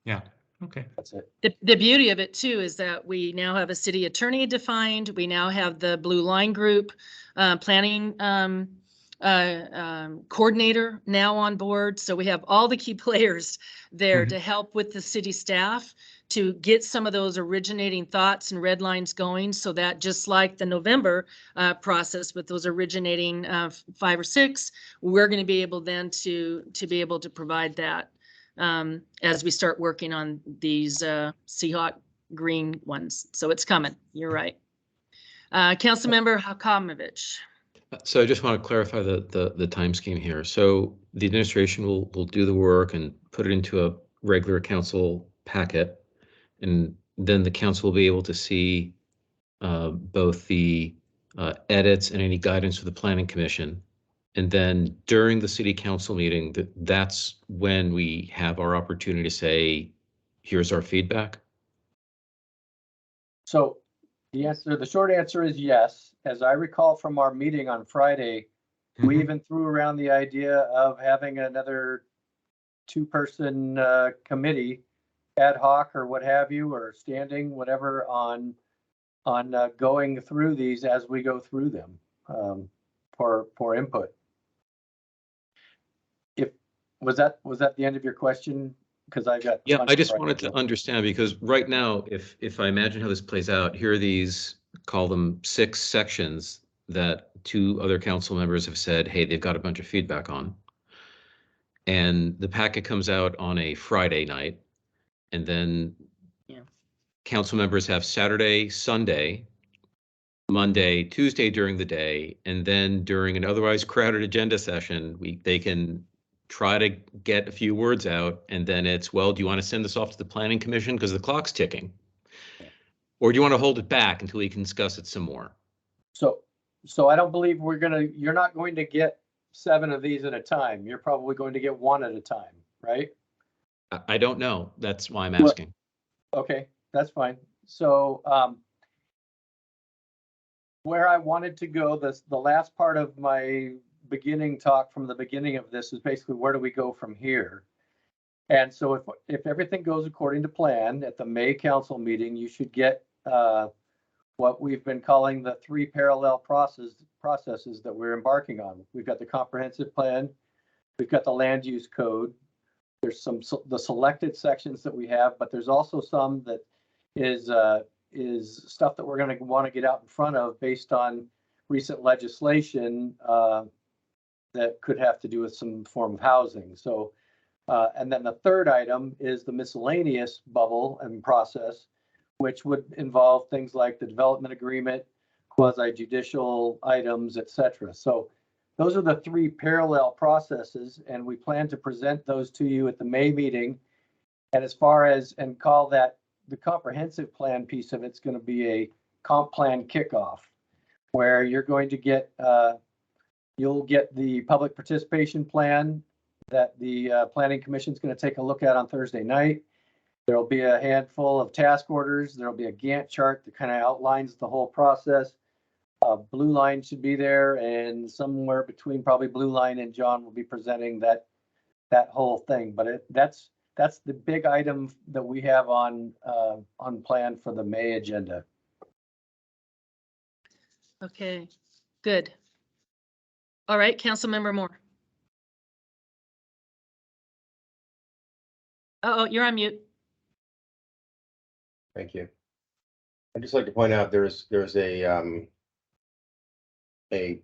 Yeah. Okay. That's it. The beauty of it too is that we now have a city attorney defined. We now have the Blue Line Group planning coordinator now on board. So we have all the key players there to help with the city staff to get some of those originating thoughts and red lines going, so that just like the November process with those originating 5 or 6, we're going to be able then to be able to provide that as we start working on these Seahawk green ones. So it's coming. You're right. Councilmember Hakomovich. So I just want to clarify the time scheme here. So the administration will do the work and put it into a regular council packet, and then the council will be able to see both the edits and any guidance for the Planning Commission. And then during the city council meeting, that's when we have our opportunity to say, here's our feedback? So the short answer is yes. As I recall from our meeting on Friday, we Mhm. even threw around the idea of having another two-person committee, ad hoc or what have you, or standing, whatever, on going through these as we go through them for input. Was that the end of your question? Because I got. Yeah, I just wanted to understand, because right now, if I imagine how this plays out, here are these, call them 6 sections that 2 other council members have said, hey, they've got a bunch of feedback on. And the packet comes out on a Friday night, and then Yeah. council members have Saturday, Sunday, Monday, Tuesday during the day, and then during an otherwise crowded agenda session, they can try to get a few words out, and then it's, well, do you want to send this off to the planning commission because the clock's ticking? Or do you want to hold it back until we can discuss it some more? So I don't believe you're not going to get 7 of these at a time. You're probably going to get 1 at a time, right? I don't know. That's why I'm asking. Okay, that's fine. So where I wanted to go, the last part of my beginning talk from the beginning of this is basically, where do we go from here? And so if everything goes according to plan at the May council meeting, you should get what we've been calling the 3 parallel processes that we're embarking on. We've got the comprehensive plan, we've got the land use code. There's the selected sections that we have, but there's also some that is stuff that we're going to want to get out in front of based on recent legislation that could have to do with some form of housing. So, and then the third item is the miscellaneous bubble and process, which would involve things like the development agreement, quasi-judicial items, etc. So those are the 3 parallel processes, and we plan to present those to you at the May meeting. And as far as, and call that the comprehensive plan piece of it's going to be a comp plan kickoff, where you're going to get, you'll get the public participation plan that the planning commission is going to take a look at on Thursday night. There'll be a handful of task orders. There'll be a Gantt chart that kind of outlines the whole process. Blue Line should be there, and somewhere between probably Blue Line and John will be presenting that whole thing. But that's the big item that we have on plan for the May agenda. Okay, good. All right, Councilmember Moore. Oh, you're on mute. Thank you. I'd just like to point out there's a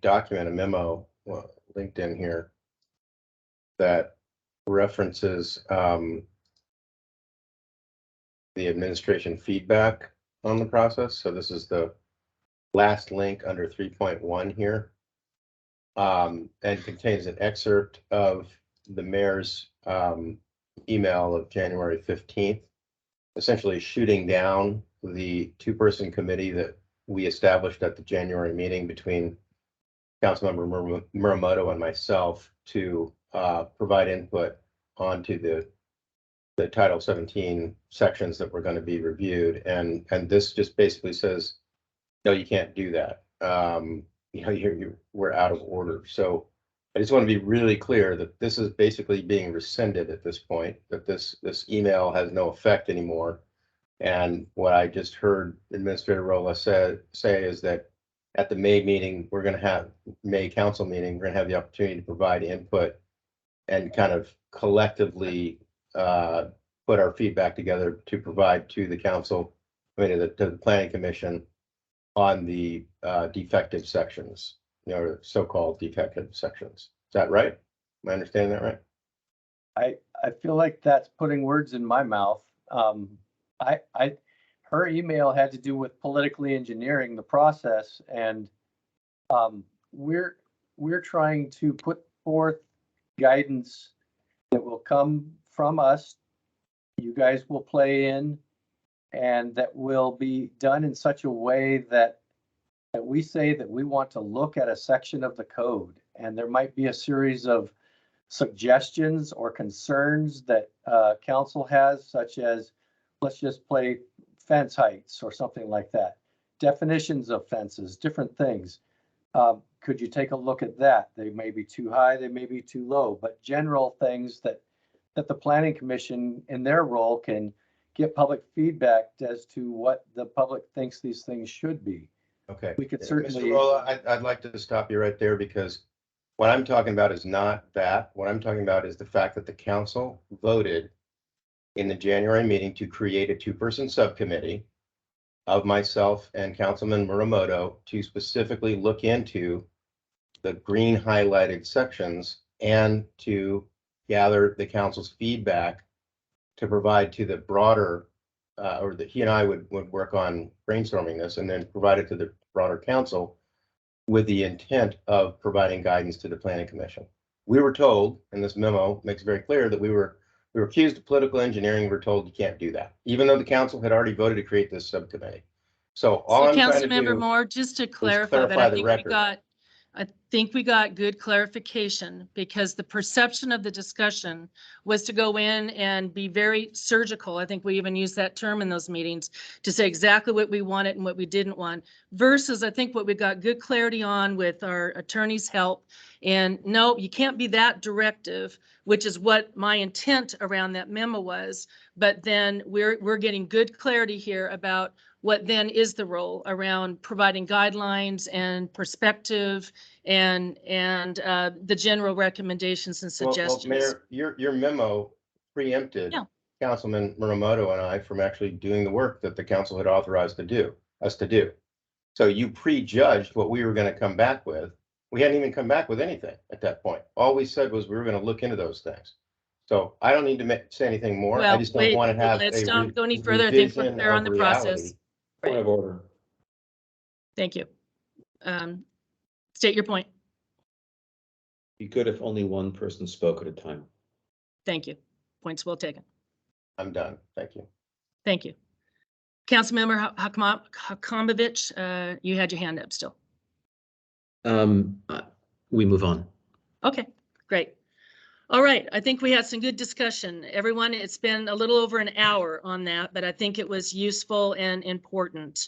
document, a memo linked in here that references the administration feedback on the process. So this is the last link under 3.1 here, and contains an excerpt of the mayor's email of January 15th, essentially shooting down the 2-person committee that we established at the January meeting between Councilmember Muramoto and myself to provide input onto the Title 17 sections that were going to be reviewed. And this just basically says, no, you can't do that. You know, we're out of order. So I just want to be really clear that this is basically being rescinded at this point, that this email has no effect anymore. And what I just heard Administrator Rolla say is that at the May meeting, May council meeting, we're going to have the opportunity to provide input and kind of collectively put our feedback together to provide to the council, to the planning commission on the defective sections, you know, so-called defective sections. Is that right? Am I understanding that right? I feel like that's putting words in my mouth. Her email had to do with politically engineering the process, and we're trying to put forth guidance that will come from us. You guys will play in, and that will be done in such a way that we say that we want to look at a section of the code, and there might be a series of suggestions or concerns that council has, such as let's just play fence heights or something like that. Definitions of fences, different things. Could you take a look at that? They may be too high, they may be too low, but general things that the planning commission in their role can get public feedback as to what the public thinks these things should be. Okay. We could Mr. certainly. Rolla, I'd like to stop you right there because what I'm talking about is not that. What I'm talking about is the fact that the council voted in the January meeting to create a two-person subcommittee of myself and Councilman Muramoto to specifically look into the green highlighted sections and to gather the council's feedback to provide to the broader, or that he and I would work on brainstorming this and then provide it to the broader council with the intent of providing guidance to the planning commission. We were told, and this memo makes very clear, that we were accused of political engineering. We were told you can't do that, even though the council had already voted to create this subcommittee. So all I'm trying to Councilmember do Moore, just to clarify that, clarify I the think record. I think we got good clarification because the perception of the discussion was to go in and be very surgical. I think we even used that term in those meetings to say exactly what we wanted and what we didn't want, versus I think what we got good clarity on with our attorney's help. And no, you can't be that directive, which is what my intent around that memo was. But then we're getting good clarity here about what then is the role around providing guidelines and perspective and the general recommendations and suggestions. Well, Mayor, your memo preempted Councilman Muramoto and I from actually doing the work that the council had authorized us to do. So you prejudged what we were going to come back with. We hadn't even come back with anything at that point. All we said was we were going to look into those things. So I don't need to say anything more. I just don't want to have let's don't go any further. I think we're fair on the process. Point of order. Thank you. State your point. Be good if only one person spoke at a time. Thank you. Points well taken. I'm done. Thank you. Thank you. Councilmember Hakomovich, you had your hand up still. We move on. Okay, great. All right, I think we had some good discussion. Everyone, it's been a little over an hour on that, but I think it was useful and important.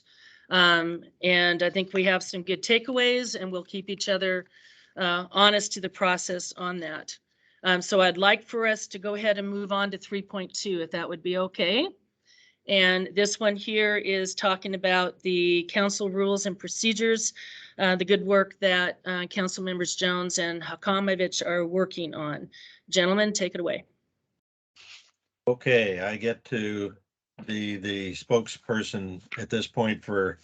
And I think we have some good takeaways and we'll keep each other honest to the process on that. So I'd like for us to go ahead and move on to 3.2, if that would be okay. And this one here is talking about the council rules and procedures, the good work that council members Jones and Hakomovich are working on. Gentlemen, take it away. Okay, I get to be the spokesperson at this point for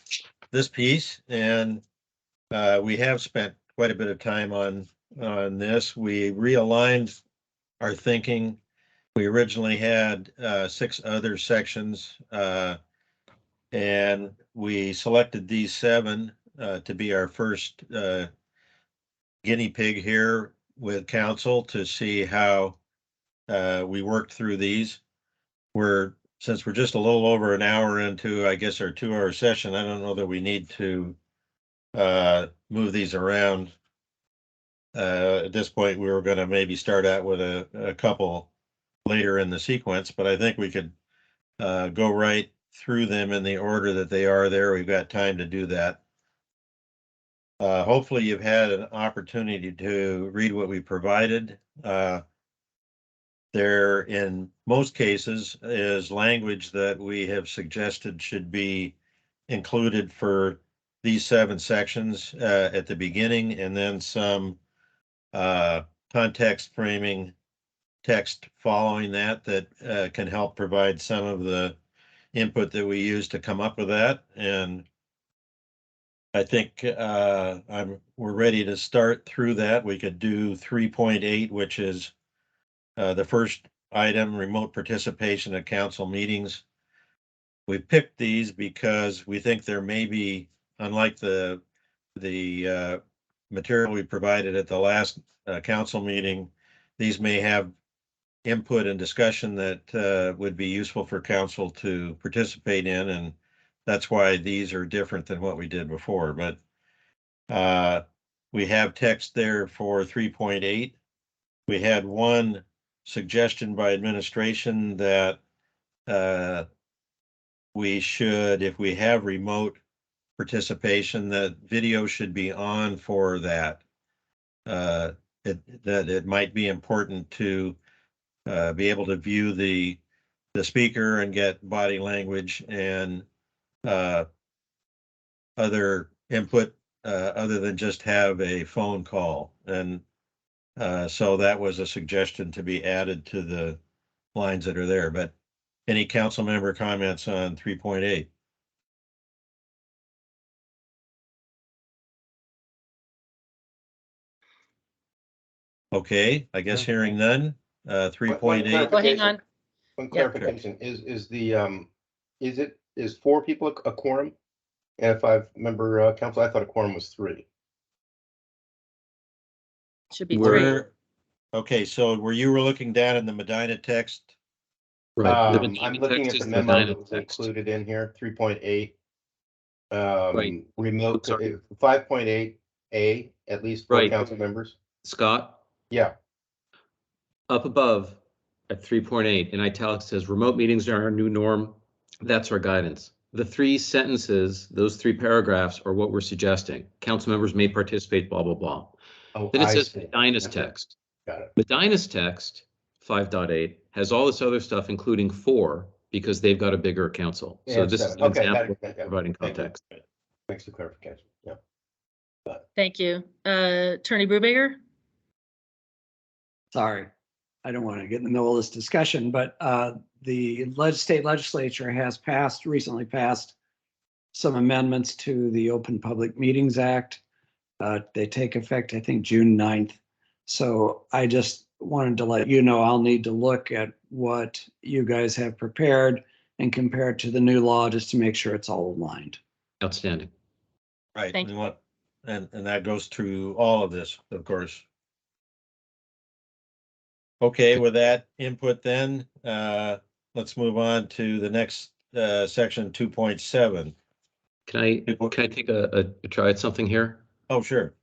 this piece, and we have spent quite a bit of time on this. We realigned our thinking. We originally had 6 other sections, and we selected these 7 to be our first guinea pig here with council to see how we worked through these. Since we're just a little over an hour into, I guess, our 2-hour session, I don't know that we need to move these around. At this point, we were going to maybe start out with a couple later in the sequence, but I think we could go right through them in the order that they are there. We've got time to do that. Hopefully you've had an opportunity to read what we provided. There, in most cases, is language that we have suggested should be included for these 7 sections at the beginning, and then some context framing text following that can help provide some of the input that we use to come up with that. And I think we're ready to start through that. We could do 3.8, which is the first item, remote participation at council meetings. We picked these because we think there may be, unlike the material we provided at the last council meeting, these may have input and discussion that would be useful for council to participate in, and that's why these are different than what we did before. But we have text there for 3.8. We had one suggestion by administration that we should, if we have remote participation, that video should be on for that. That it might be important to be able to view the speaker and get body language and other input other than just have a phone call. And so that was a suggestion to be added to the lines that are there. But any council member comments on 3.8? Okay, I guess hearing none. 3.8. Well, hang on. One Yeah. clarification, is 4 people a quorum? And if I remember, council, I thought a quorum was 3. Should be 3. We're, okay, so were you looking down in the Medina text? Right. The I'm Medina looking text at is the the memo Medina that was text. included in here, 3.8. Right. Remote, Sorry. 5.8A, at least 4 Right. council members. Scott, Yeah, up above at 3.8 in italics says remote meetings are our new norm. That's our guidance. The 3 sentences, those 3 paragraphs are what we're suggesting. Council members may participate, blah, blah, blah. oh, Then it I says see. Medina's Okay, text. got it. Medina's text, 5.8, has all this other stuff, including 4, because they've got a bigger council. So And this is 7. an Okay, example got of it. providing Thank you. context. Thanks for clarification. Yeah. Thank you. Attorney Brubaker? Sorry, I don't want to get in the middle of this discussion, but the state legislature has recently passed some amendments to the Open Public Meetings Act. They take effect, I think, June 9th. So I just wanted to let you know I'll need to look at what you guys have prepared and compare it to the new law just to make sure it's all aligned. Outstanding. Right. Thank And what, and that goes through all of this, of course. Okay, with that input then, let's move on to the next section 2.7. Can I take a try at something here? Oh, sure.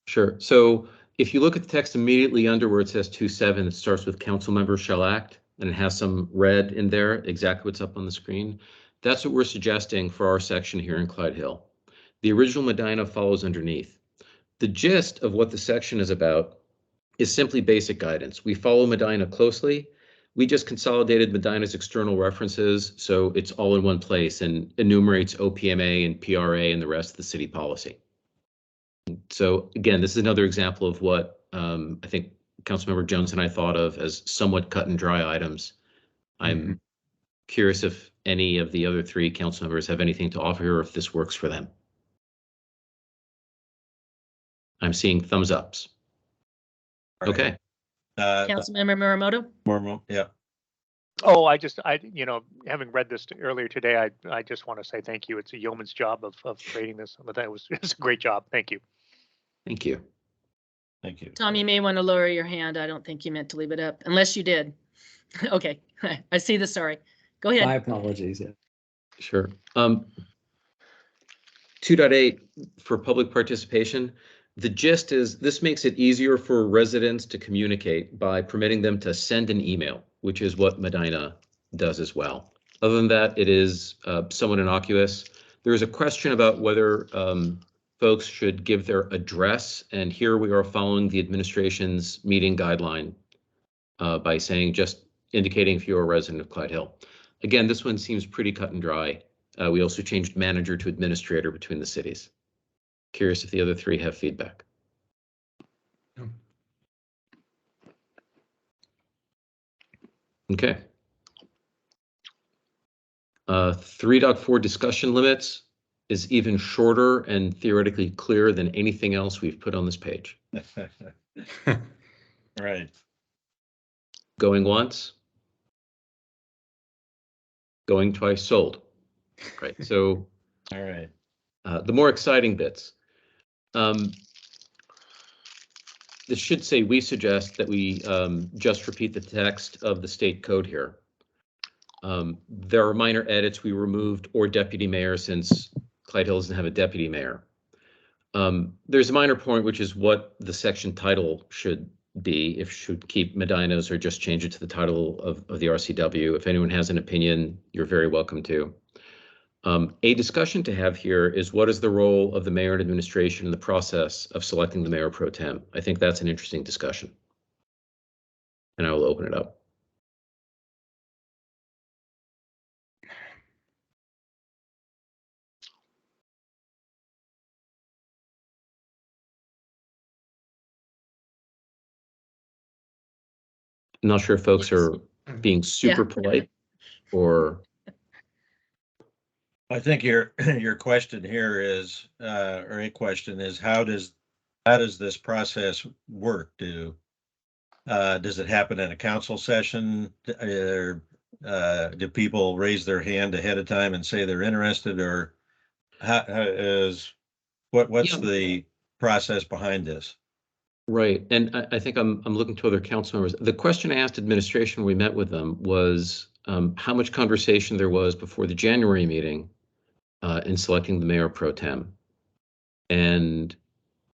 Sure. So if you look at the text immediately under where it says 2.7, it starts with council members shall act, and it has some red in there, exactly what's up on the screen. That's what we're suggesting for our section here in Clyde Hill. The original Medina follows underneath. The gist of what the section is about is simply basic guidance. We follow Medina closely. We just consolidated Medina's external references, so it's all in one place and enumerates OPMA and PRA and the rest of the city policy. So again, this is another example of what I think Councilmember Jones and I thought of as somewhat cut and dry items. I'm curious if any of the other 3 council members have anything to offer here, or if this works for them. I'm seeing thumbs ups. All right. Okay. Councilmember Muramoto? Yeah. Oh, having read this earlier today, I just want to say thank you. It's a yeoman's job of creating this, but it's a great job. Thank you. Thank you. Thank you. Tom, you may want to lower your hand. I don't think you meant to leave it up, unless you did. Okay, I see the sorry. Go ahead. My apologies. Sure. 2.8 for public participation. The gist is this makes it easier for residents to communicate by permitting them to send an email, which is what Medina does as well. Other than that, it is somewhat innocuous. There is a question about whether folks should give their address, and here we are following the administration's meeting guideline by saying just indicating if you're a resident of Clyde Hill. Again, this one seems pretty cut and dry. We also changed manager to administrator between the cities. Curious if the other 3 have feedback. Okay. 3.4 discussion limits is even shorter and theoretically clearer than anything else we've put on this page. Right. Going once. Going twice, sold. Right. So All right. the more exciting bits. This should say we suggest that we just repeat the text of the state code here. There are minor edits. We removed or deputy mayor since Clyde Hill doesn't have a deputy mayor. There's a minor point, which is what the section title should be, if should keep Medina's or just change it to the title of the RCW. If anyone has an opinion, you're very welcome to. A discussion to have here is what is the role of the mayor and administration in the process of selecting the mayor pro tem? I think that's an interesting discussion. And I will open it up. I'm not sure if folks are being super polite or. I think your question here is, or a question is, how does this process work? Does it happen in a council session? Or do people raise their hand ahead of time and say they're interested, or what's Yeah. the process behind this? Right, and I think I'm looking to other council members. The question I asked administration when we met with them was how much conversation there was before the January meeting in selecting the mayor pro tem. And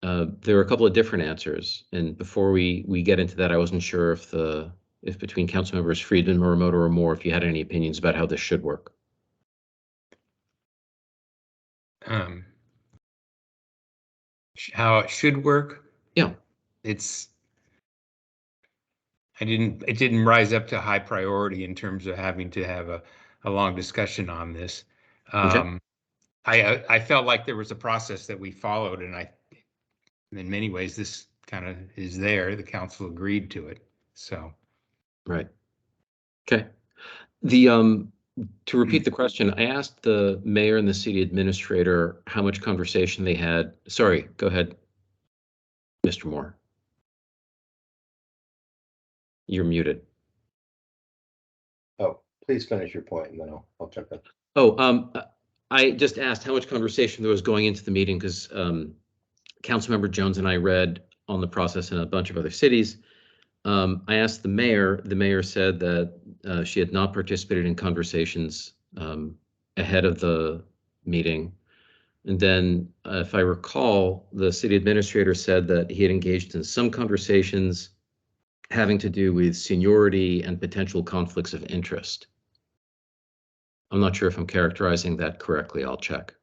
there were a couple of different answers. And before we get into that, I wasn't sure if between council members Friedman, Muramoto, or Moore, if you had any opinions about how this should work. How it should work? Yeah. It didn't rise up to high priority in terms of having to have a long discussion on this. Okay. I felt like there was a process that we followed, and in many ways, this kind of is there. The council agreed to it, so. Right. Okay. To repeat the question, I asked the mayor and the city administrator how much conversation they had. Sorry, go ahead, Mr. Moore. You're muted. Oh, please finish your point and then I'll jump in. Oh, I just asked how much conversation there was going into the meeting because Councilmember Jones and I read on the process in a bunch of other cities. I asked the mayor said that she had not participated in conversations ahead of the meeting. And then if I recall, the city administrator said that he had engaged in some conversations having to do with seniority and potential conflicts of interest. I'm not sure if I'm characterizing that correctly. I'll check.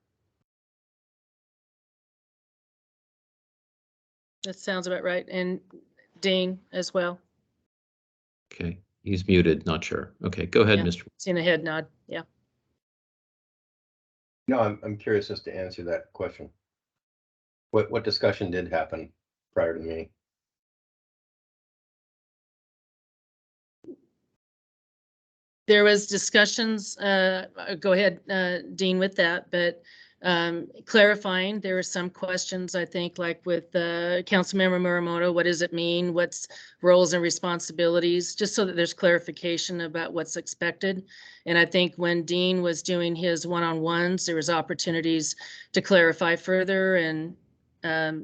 That sounds about right. And Dean as well. Okay, he's muted, not sure. Okay, go ahead, Yeah. Mr. Seen a head nod. Yeah. No, I'm curious as to answer that question. What discussion did happen prior to the meeting? There was discussions, go ahead, Dean, with that, but clarifying, there were some questions, I think, like with Councilmember Muramoto, what does it mean? What's roles and responsibilities? Just so that there's clarification about what's expected. And I think when Dean was doing his one-on-ones, there was opportunities to clarify further and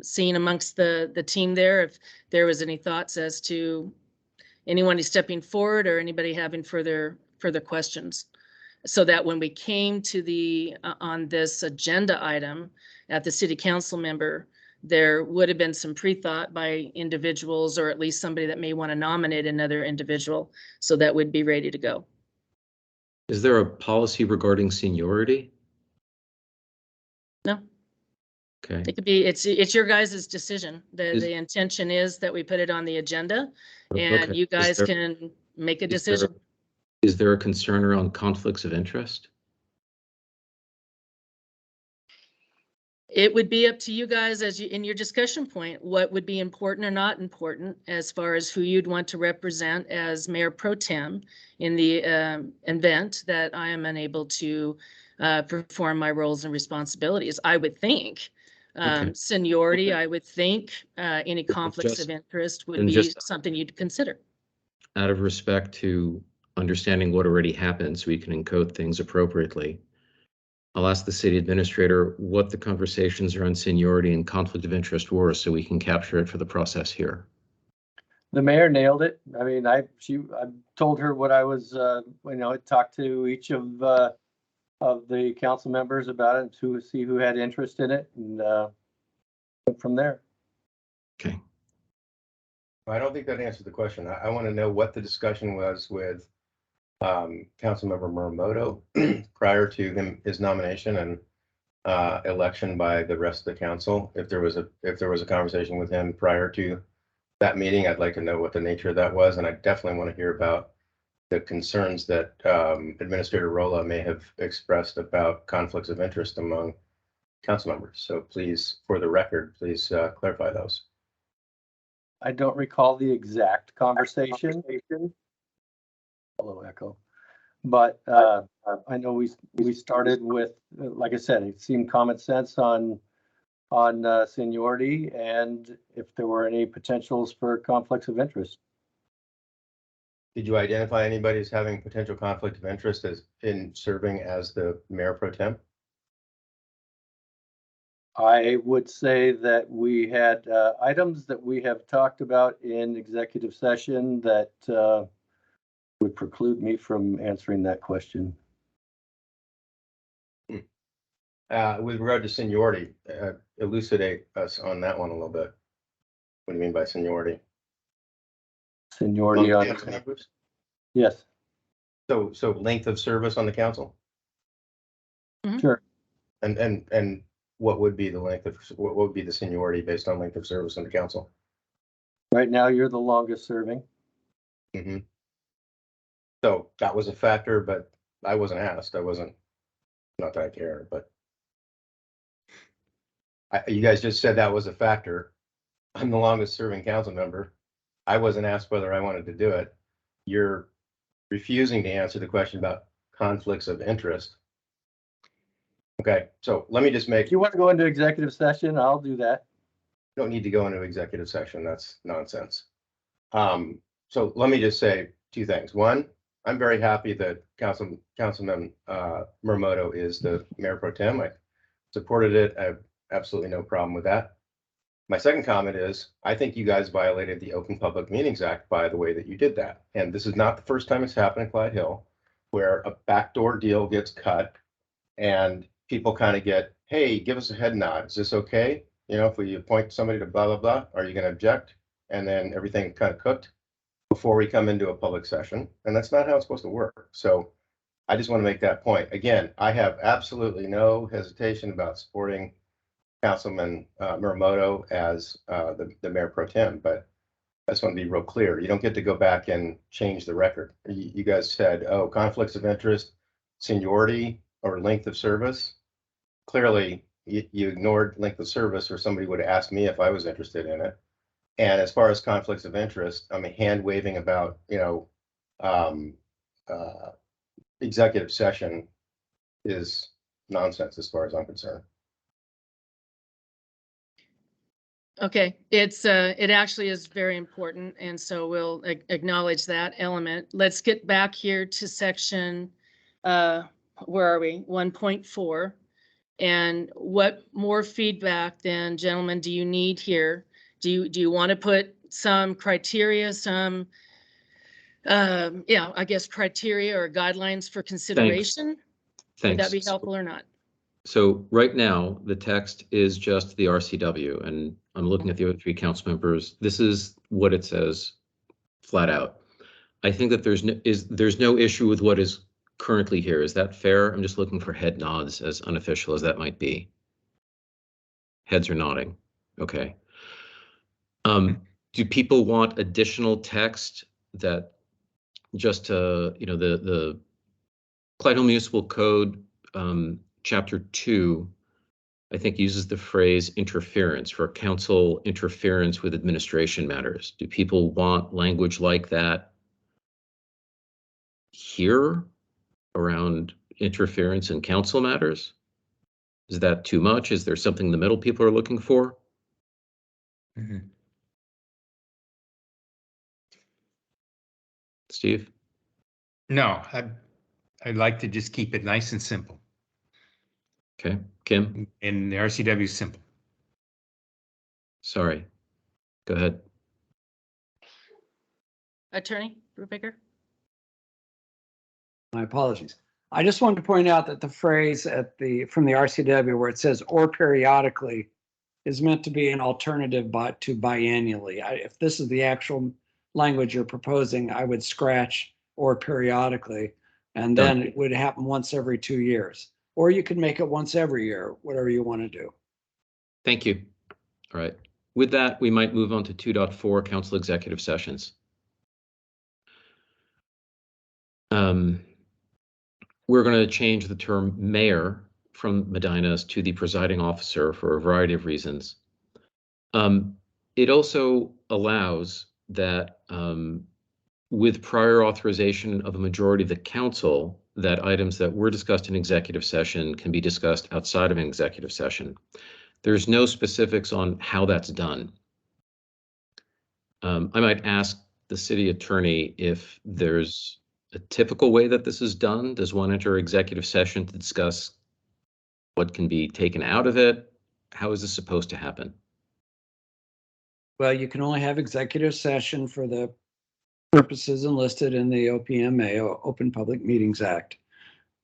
seeing amongst the team there, if there was any thoughts as to anyone who's stepping forward or anybody having further questions, so that when we came to the on this agenda item at the city council member, there would have been some pre-thought by individuals, or at least somebody that may want to nominate another individual, so that would be ready to go. Is there a policy regarding seniority? No. Okay. It could be, it's your guys' decision. The intention is that we put it on the agenda and Okay. you guys can make a decision. Is there a concern around conflicts of interest? It would be up to you guys as you, in your discussion point, what would be important or not important as far as who you'd want to represent as mayor pro tem in the event that I am unable to perform my roles and responsibilities. I would think seniority, I would think any conflicts of interest would be something you'd consider. Out of respect to understanding what already happened so we can encode things appropriately, I'll ask the city administrator what the conversations around seniority and conflict of interest were so we can capture it for the process here. The mayor nailed it. I mean, I told her what I was, I talked to each of the council members about it to see who had interest in it, and went from there. Okay. I don't think that answered the question. I want to know what the discussion was with Councilmember Muramoto prior to his nomination and election by the rest of the council. If there was a conversation with him prior to that meeting, I'd like to know what the nature of that was, and I definitely want to hear about the concerns that Administrator Rolla may have expressed about conflicts of interest among council members. So please, for the record, please clarify those. I don't recall the exact conversation. Hello, echo. But I know we started with, like I said, it seemed common sense on seniority and if there were any potentials for conflicts of interest. Did you identify anybody as having potential conflict of interest in serving as the mayor pro tem? I would say that we had items that we have talked about in executive session that would preclude me from answering that question. With regard to seniority, elucidate us on that one a little bit. What do you mean by seniority? Seniority on Council members? Yes. So length of service on the council? Sure. And what would be the what would be the seniority based on length of service on the council? Right now, you're the longest serving. Mm-hmm. So that was a factor, but I wasn't asked. Not that I care, but you guys just said that was a factor. I'm the longest serving council member. I wasn't asked whether I wanted to do it. You're refusing to answer the question about conflicts of interest. Okay, so let me just make. If you want to go into executive session, I'll do that. You don't need to go into executive session. That's nonsense. So let me just say two things. One, I'm very happy that Councilman Muramoto is the mayor pro tem. I supported it. I have absolutely no problem with that. My second comment is, I think you guys violated the Open Public Meetings Act by the way that you did that. And this is not the first time it's happened in Clyde Hill, where a backdoor deal gets cut and people kind of get, hey, give us a head nod. Is this okay? You know, if we appoint somebody to blah, blah, blah, are you going to object? And then everything kind of cooked before we come into a public session. And that's not how it's supposed to work. So I just want to make that point. Again, I have absolutely no hesitation about supporting Councilman Muramoto as the mayor pro tem, but I just want to be real clear. You don't get to go back and change the record. You guys said, oh, conflicts of interest, seniority, or length of service. Clearly, you ignored length of service, or somebody would have asked me if I was interested in it. And as far as conflicts of interest, I mean, hand waving about, executive session is nonsense as far as I'm concerned. Okay, it actually is very important, and so we'll acknowledge that element. Let's get back here to section, where are we? 1.4. And what more feedback then, gentlemen, do you need here? Do you want to put some criteria, I guess criteria or guidelines for consideration? Would that be Thanks. helpful or not? So right now, the text is just the RCW, and I'm looking at the other three council members. This is what it says flat out. I think that there's no issue with what is currently here. Is that fair? I'm just looking for head nods, as unofficial as that might be. Heads are nodding. Okay. Do people want additional text that just the Clyde Hill Municipal Code, Chapter 2, I think uses the phrase interference for council interference with administration matters. Do people want language like that here around interference in council matters? Is that too much? Is there something in the middle people are looking for? Mm-hmm. Steve? No, I'd like to just keep it nice and simple. Okay, Kim? And the RCW is simple. Sorry, go ahead. Attorney Brubaker? My apologies. I just wanted to point out that the phrase from the RCW where it says or periodically is meant to be an alternative to biannually. If this is the actual language you're proposing, I would scratch or periodically. And Done. then it would happen once every 2 years. Or you could make it once every year, whatever you want to do. Thank you. All right. With that, we might move on to 2.4 council executive sessions. We're going to change the term mayor from Medina's to the presiding officer for a variety of reasons. It also allows that with prior authorization of a majority of the council, that items that were discussed in executive session can be discussed outside of an executive session. There's no specifics on how that's done. I might ask the city attorney if there's a typical way that this is done. Does one enter executive session to discuss what can be taken out of it? How is this supposed to happen? Well, you can only have executive session for the purposes enlisted in the OPMA, Open Public Meetings Act.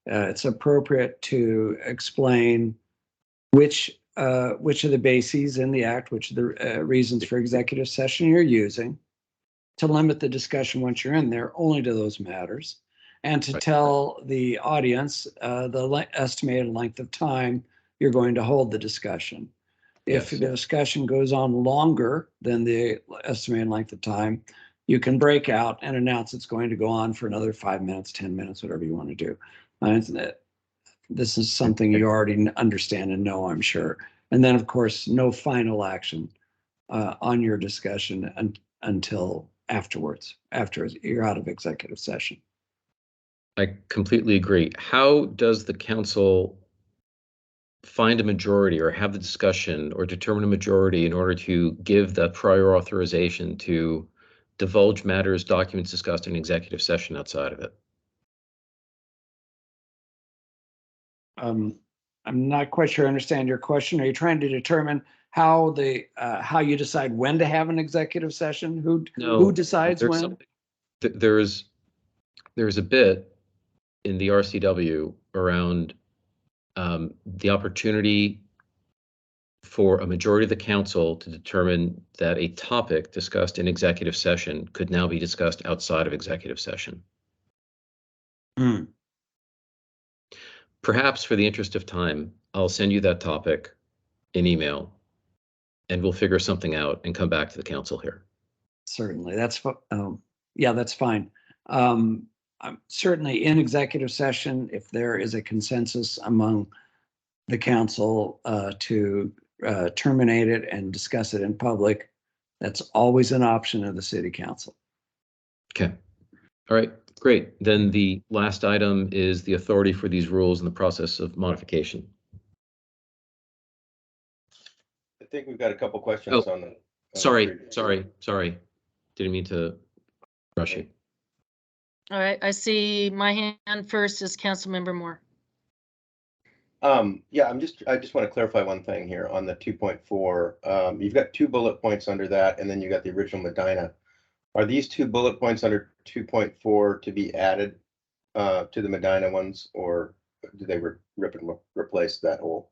It's appropriate to explain which of the bases in the act, which are the reasons for executive session you're using, to limit the discussion once you're in there only to those matters, and to tell the audience the estimated length of time you're going to hold the discussion. If the discussion goes on longer than the estimated length of time, you can break out and announce it's going to go on for another 5 minutes, 10 minutes, whatever you want to do. This is something you already understand and know, I'm sure. And then, of course, no final action on your discussion until afterwards, after you're out of executive session. I completely agree. How does the council find a majority or have the discussion or determine a majority in order to give that prior authorization to divulge matters, documents discussed in executive session outside of it? I'm not quite sure I understand your question. Are you trying to determine how you decide when to have an executive session? Who decides when? There's a bit in the RCW around the opportunity for a majority of the council to determine that a topic discussed in executive session could now be discussed outside of executive session. Perhaps for the interest of time, I'll send you that topic in email and we'll figure something out and come back to the council here. Certainly, that's fine. Certainly in executive session, if there is a consensus among the council to terminate it and discuss it in public, that's always an option of the city council. Okay. All right, great. Then the last item is the authority for these rules in the process of modification. I think we've got a couple questions on the. Sorry. Didn't mean to rush you. All right, I see my hand first is Councilmember Moore. Yeah, I just want to clarify one thing here on the 2.4. You've got 2 bullet points under that, and then you got the original Medina. Are these 2 bullet points under 2.4 to be added to the Medina ones, or do they rip and replace that whole?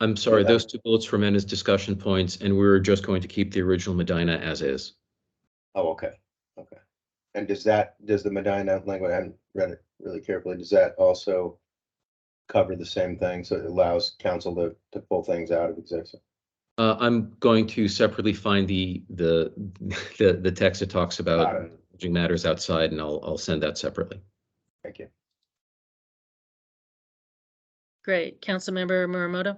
I'm sorry, those 2 bullets were meant as discussion points, and we were just going to keep the original Medina as is. Oh, okay. And does the Medina language, I haven't read it really carefully, does that also cover the same thing? So it allows council to pull things out of executive? I'm going to separately find the text that talks about matters outside, and I'll send that separately. Thank you. Great. Councilmember Muramoto.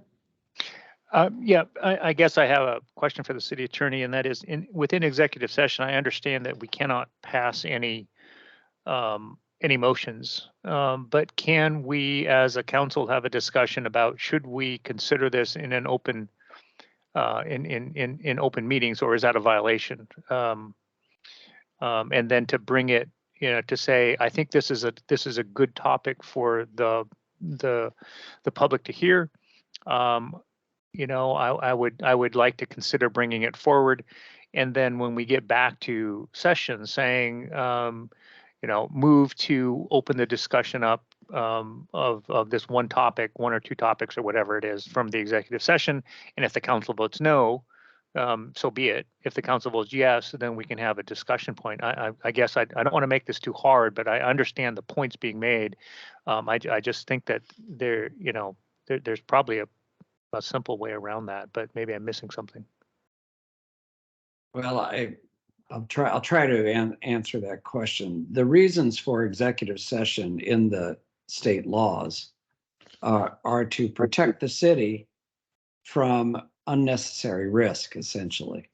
Yeah, I guess I have a question for the city attorney, and that is within executive session, I understand that we cannot pass any motions, but can we as a council have a discussion about should we consider this in an open in open meetings, or is that a violation? And then to bring it, to say, I think this is a good topic for the public to hear. I would like to consider bringing it forward, and then when we get back to session, saying, move to open the discussion up of this one topic, 1 or 2 topics or whatever it is from the executive session, and if the council votes no, so be it. If the council votes yes, then we can have a discussion point. I guess I don't want to make this too hard, but I understand the points being made. I just think that there's probably a simple way around that, but maybe I'm missing something. Well, I'll try to answer that question. The reasons for executive session in the state laws are to protect the city from unnecessary risk, essentially.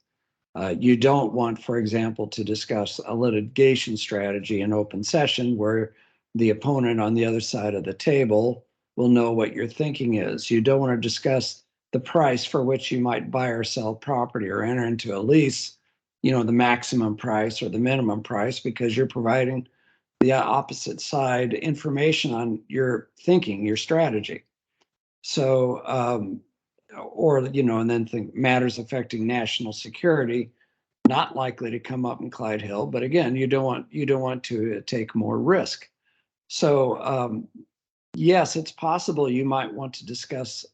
You don't want, for example, to discuss a litigation strategy in open session where the opponent on the other side of the table will know what your thinking is. You don't want to discuss the price for which you might buy or sell property or enter into a lease, the maximum price or the minimum price, because you're providing the opposite side information on your thinking, your strategy. So, and then think matters affecting national security, not likely to come up in Clyde Hill. But again, you don't want to take more risk. So, yes, it's possible you might want to discuss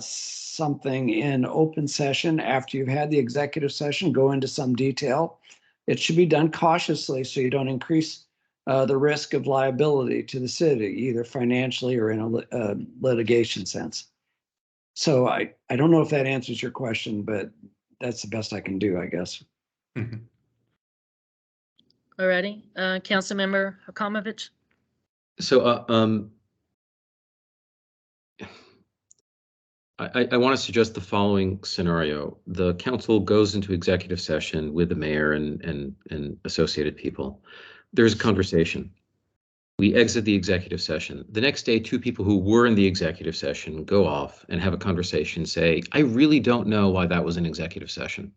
something in open session after you've had the executive session, go into some detail. It should be done cautiously so you don't increase the risk of liability to the city, either financially or in a litigation sense. So I don't know if that answers your question, but that's the best I can do, I guess. Alrighty, Councilmember Hakomovich. So I want to suggest the following scenario. The council goes into executive session with the mayor and associated people. There's a conversation. We exit the executive session. The next day, two people who were in the executive session go off and have a conversation, say, I really don't know why that was an executive session.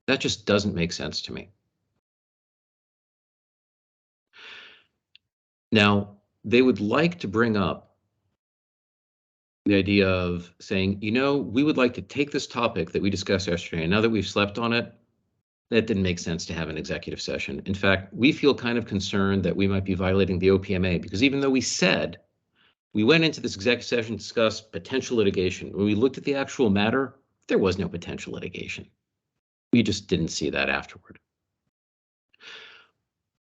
That just doesn't make sense to me. Now, they would like to bring up the idea of saying, we would like to take this topic that we discussed yesterday, and now that we've slept on it, that didn't make sense to have an executive session. In fact, we feel kind of concerned that we might be violating the OPMA, because even though we said we went into this executive session to discuss potential litigation, when we looked at the actual matter, there was no potential litigation. We just didn't see that afterward.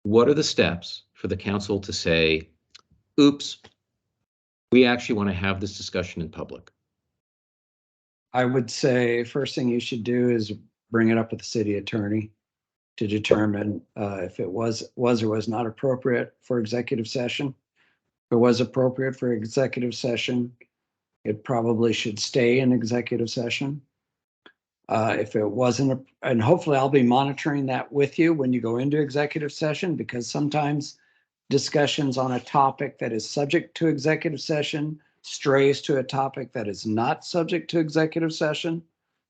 What are the steps for the council to say, oops, we actually want to have this discussion in public? I would say first thing you should do is bring it up with the city attorney to determine if it was or was not appropriate for executive session. If it was appropriate for executive session, it probably should stay in executive session. If it wasn't, and hopefully I'll be monitoring that with you when you go into executive session, because sometimes discussions on a topic that is subject to executive session strays to a topic that is not subject to executive session.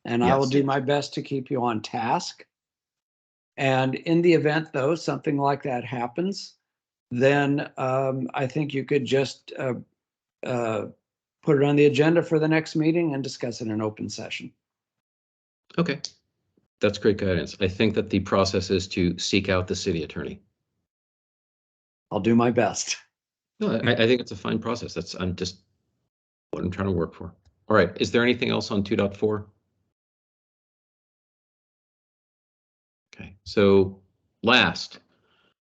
And I will do my best to keep you on task. And in the event, though, something like that happens, then I think you could just put it on the agenda for the next meeting and discuss it in open session. Okay, that's great guidance. I think that the process is to seek out the city attorney. I'll do my best. No, I think it's a fine process. I'm just what I'm trying to work for. All right, is there anything else on 2.4? Okay, so last,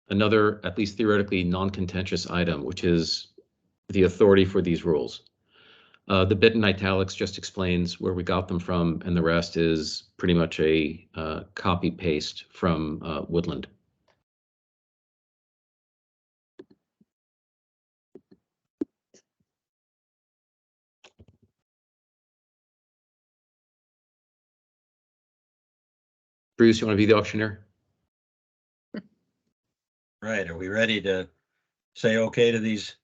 another at least theoretically non-contentious item, which is the authority for these rules. The bit in italics just explains where we got them from, and the rest is pretty much a copy paste from Woodland. Bruce, you want to be the auctioneer? Right, are we ready to say okay to these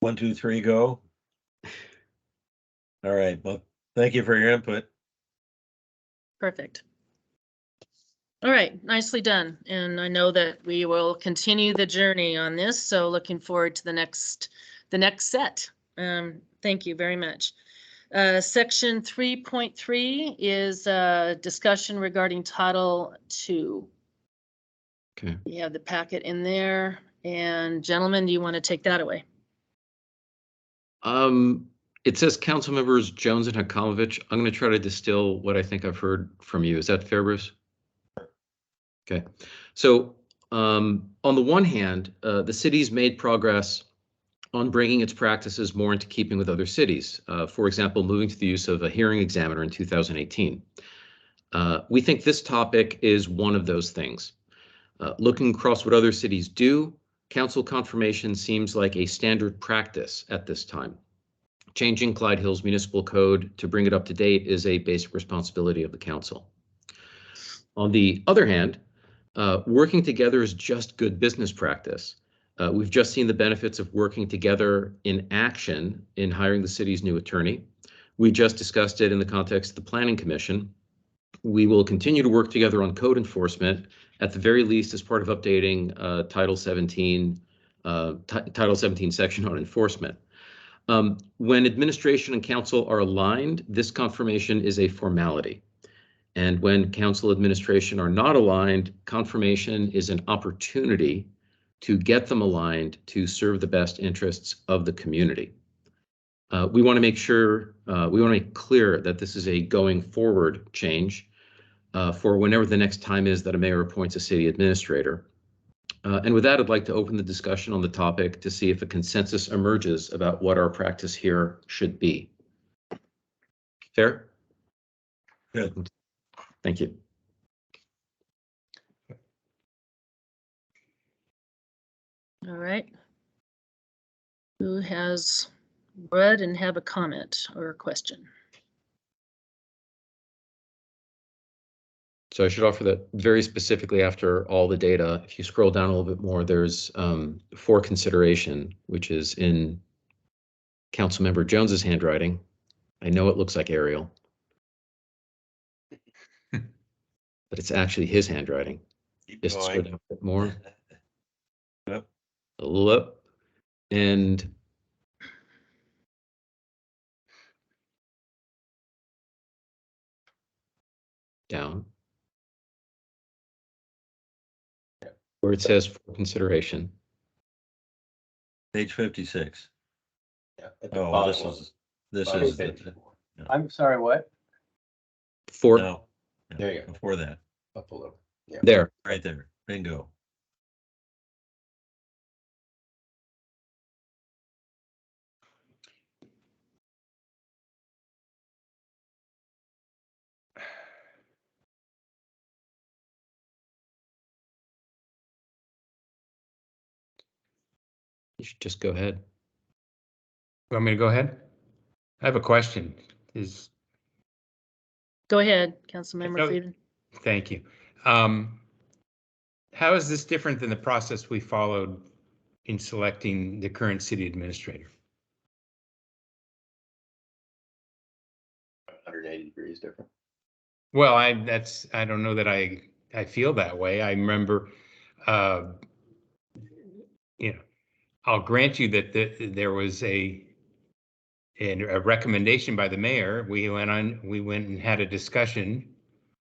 1, 2, 3, go? All right, well, thank you for your input. Perfect. All right, nicely done. And I know that we will continue the journey on this. So looking forward to the next set. Thank you very much. Section 3.3 is a discussion regarding Title II. Okay. You have the packet in there. And gentlemen, do you want to take that away? It says council members Jones and Hakamanovich. I'm going to try to distill what I think I've heard from you. Is that fair, Bruce? Okay. So on the one hand, the city's made progress on bringing its practices more into keeping with other cities. For example, moving to the use of a hearing examiner in 2018. We think this topic is one of those things. Looking across what other cities do, council confirmation seems like a standard practice at this time. Changing Clyde Hill's municipal code to bring it up to date is a basic responsibility of the council. On the other hand, working together is just good business practice. We've just seen the benefits of working together in action in hiring the city's new attorney. We just discussed it in the context of the Planning Commission. We will continue to work together on code enforcement, at the very least as part of updating Title 17 section on enforcement. When administration and council are aligned, this confirmation is a formality. And when council administration are not aligned, confirmation is an opportunity to get them aligned to serve the best interests of the community. We want to make sure, we want to make clear that this is a going forward change for whenever the next time is that a mayor appoints a city administrator. And with that, I'd like to open the discussion on the topic to see if a consensus emerges about what our practice here should be. Fair? Good. Thank you. All right. Who has read and have a comment or a question? So I should offer that very specifically after all the data. If you scroll down a little bit more, there's for consideration, which is in Councilmember Jones's handwriting. I know it looks like Arial, but it's actually his handwriting. Just scroll down a bit more. Yep. A little up and down. Where it says for consideration. Page 56. Yeah, at the Oh, bottom this bottom is, of page the- four. I'm sorry, what? For no. There you go. Before that, Up a little. there. right there, bingo. You should just go ahead. Want me to go ahead? I have a question. Go ahead, Councilmember No. Frieden. Thank you. How is this different than the process we followed in selecting the current city administrator? 180 degrees different. Well, I don't know that I feel that way. I remember, you know, I'll grant you that there was a recommendation by the mayor. We went and had a discussion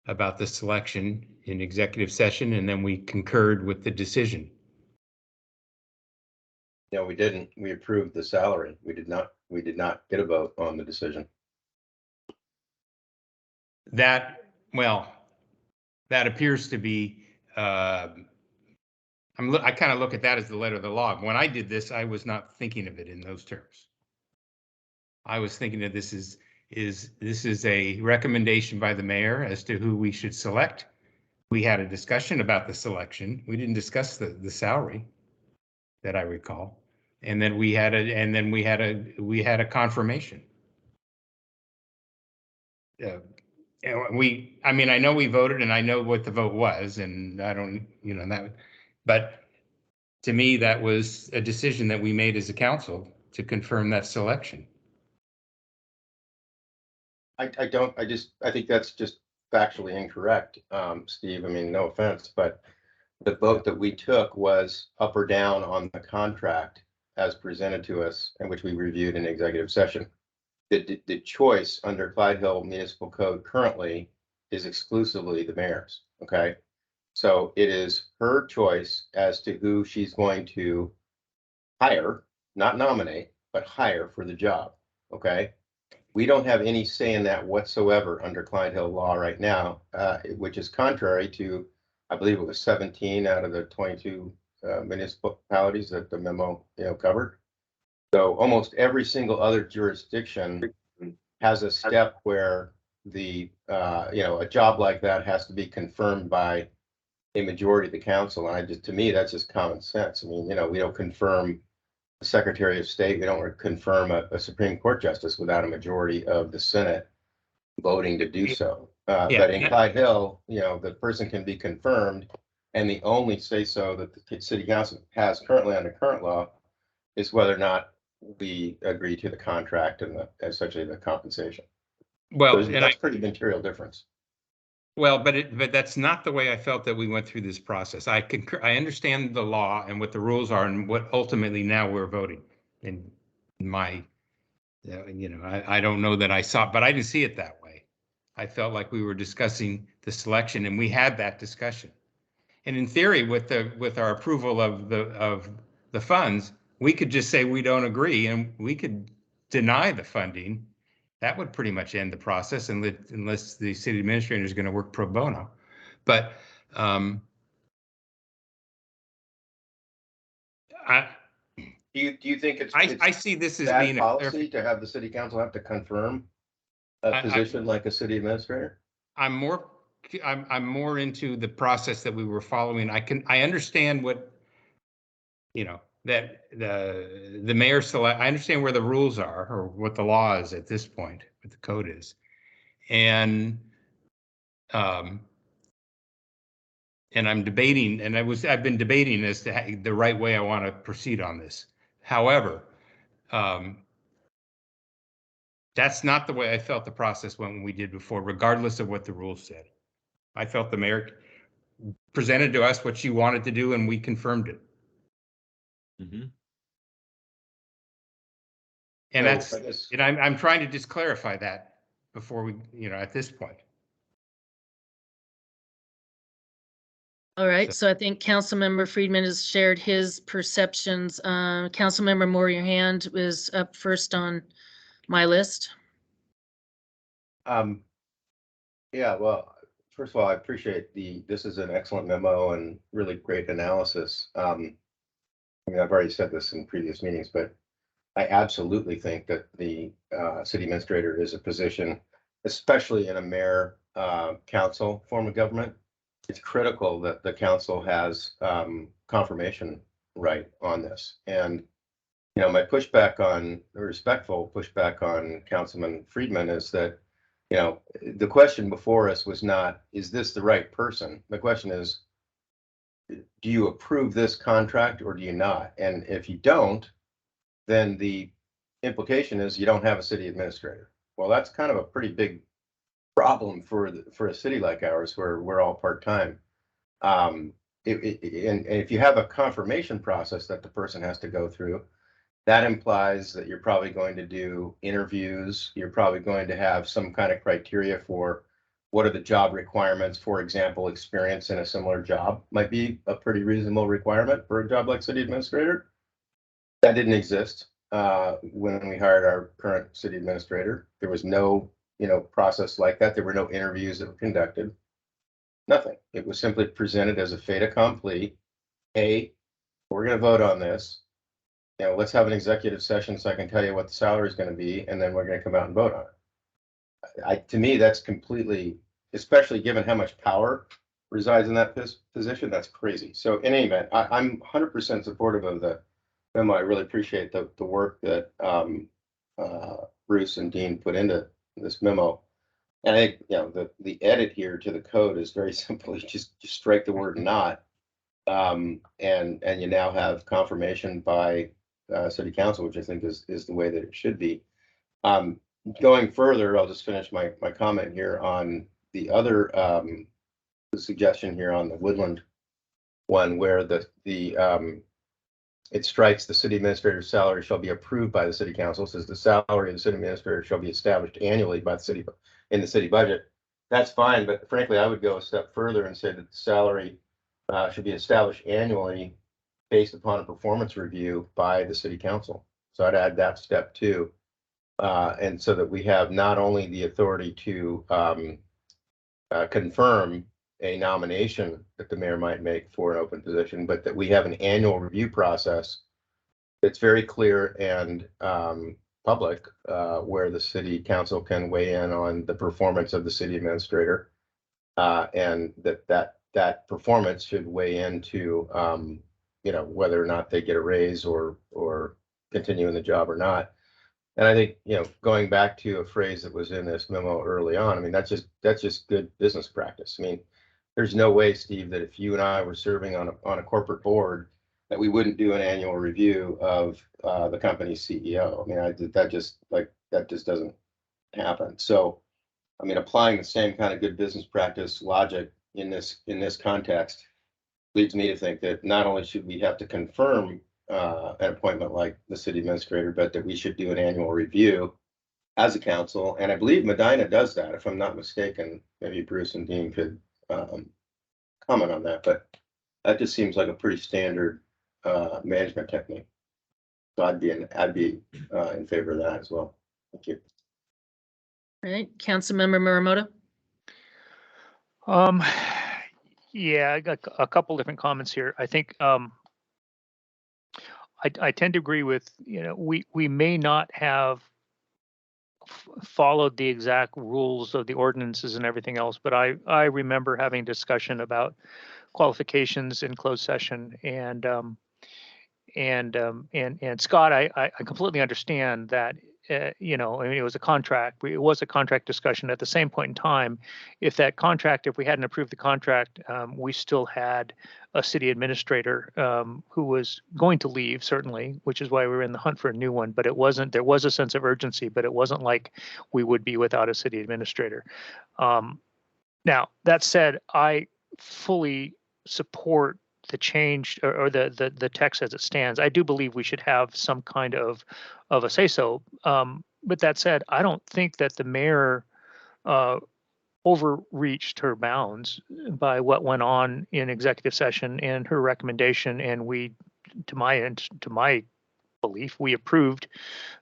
about the selection in executive session, and then we concurred with the decision. No, we didn't. We approved the salary. We did not get a vote on the decision. That appears to be, I kind of look at that as the letter of the law. When I did this, I was not thinking of it in those terms. I was thinking that this is a recommendation by the mayor as to who we should select. We had a discussion about the selection. We didn't discuss the salary that I recall. And then we had a confirmation. I know we voted and I know what the vote was, and I don't, but to me, that was a decision that we made as a council to confirm that selection. I think that's just factually incorrect, Steve. I mean, no offense, but the vote that we took was up or down on the contract as presented to us and which we reviewed in executive session. The choice under Clyde Hill Municipal Code currently is exclusively the mayor's, okay? So it is her choice as to who she's going to hire, not nominate, but hire for the job, okay? We don't have any say in that whatsoever under Clyde Hill law right now, which is contrary to, I believe it was 17 out of the 22 municipalities that the memo, covered. So almost every single other jurisdiction has a step where the, a job like that has to be confirmed by a majority of the council. And to me, that's just common sense. I mean, we don't confirm the Secretary of State, we don't confirm a Supreme Court justice without a majority of the Senate voting to do so. But in Clyde Hill, the person can be confirmed, and the only say so that the city council has currently under current law is whether or not we agree to the contract and essentially the compensation. Well, So that's pretty material difference. Well, but that's not the way I felt that we went through this process. I understand the law and what the rules are and what ultimately now we're voting. In my, I don't know that I saw, but I didn't see it that way. I felt like we were discussing the selection, and we had that discussion. And in theory, with our approval of the funds, we could just say we don't agree, and we could deny the funding. That would pretty much end the process, unless the city administrator is going to work pro bono. But Do you think it's I see this as bad being policy to have the city council have to confirm a position like a city administrator? I'm more into the process that we were following. I understand what, that the mayor select. I understand where the rules are, or what the law is at this point, what the code is, and I'm debating, and I've been debating as to the right way I want to proceed on this. However, that's not the way I felt the process went when we did before, regardless of what the rules said. I felt the mayor presented to us what she wanted to do, and we confirmed it. Mhm. And So, and I'm trying to just clarify that before we, at this point. All right, so I think Councilmember Friedman has shared his perceptions. Councilmember Moore, your hand is up first on my list. Yeah, well, first of all, I appreciate this is an excellent memo and really great analysis. I mean, I've already said this in previous meetings, but I absolutely think that the city administrator is a position, especially in a mayor council form of government. It's critical that the council has confirmation right on this. And, my respectful pushback on Councilman Friedman is that, the question before us was not, is this the right person? The question is, do you approve this contract or do you not? And if you don't, then the implication is you don't have a city administrator. Well, that's kind of a pretty big problem for a city like ours, where we're all part-time. And if you have a confirmation process that the person has to go through, that implies that you're probably going to do interviews. You're probably going to have some kind of criteria for what are the job requirements. For example, experience in a similar job might be a pretty reasonable requirement for a job like city administrator. That didn't exist when we hired our current city administrator. There was no, process like that. There were no interviews that were conducted. Nothing. It was simply presented as a fait accompli. Hey, we're going to vote on this. Let's have an executive session so I can tell you what the salary is going to be, and then we're going to come out and vote on it. To me, that's completely, especially given how much power resides in that position, that's crazy. So in any event, I'm 100% supportive of the memo. I really appreciate the work that Bruce and Dean put into this memo. And I think, the edit here to the code is very simple. You just strike the word "not," and you now have confirmation by city council, which I think is the way that it should be. Going further, I'll just finish my comment here on the other the suggestion here on the Woodland one, where it strikes the city administrator's salary shall be approved by the city council. It says the salary of the city administrator shall be established annually by the city in the city budget. That's fine, but frankly, I would go a step further and say that the salary should be established annually based upon a performance review by the city council. So I'd add that step too. And so that we have not only the authority to confirm a nomination that the mayor might make for an open position, but that we have an annual review process that's very clear and public, where the city council can weigh in on the performance of the city administrator, and that performance should weigh into whether or not they get a raise or continue in the job or not. And I think, going back to a phrase that was in this memo early on, I mean, that's just good business practice. I mean, there's no way, Steve, that if you and I were serving on a corporate board, that we wouldn't do an annual review of the company's CEO. I mean, that just doesn't happen. So, I mean, applying the same kind of good business practice logic in this context leads me to think that not only should we have to confirm an appointment like the city administrator, but that we should do an annual review as a council. And I believe Medina does that, if I'm not mistaken. Maybe Bruce and Dean could comment on that, but that just seems like a pretty standard management technique. So I'd be in favor of that as well. Thank you. All right, Councilmember Muramoto. Yeah, I got a couple different comments here. I think I tend to agree with, we may not have followed the exact rules of the ordinances and everything else, but I remember having discussion about qualifications in closed session, and Scott, I completely understand that. I mean, it was a contract. It was a contract discussion. At the same point in time, if we hadn't approved the contract, we still had a city administrator who was going to leave, certainly, which is why we were in the hunt for a new one. But there was a sense of urgency, but it wasn't like we would be without a city administrator. Now, that said, I fully support the change or the text as it stands. I do believe we should have some kind of a say-so. But that said, I don't think that the mayor overreached her bounds by what went on in executive session and her recommendation. And to my belief, we approved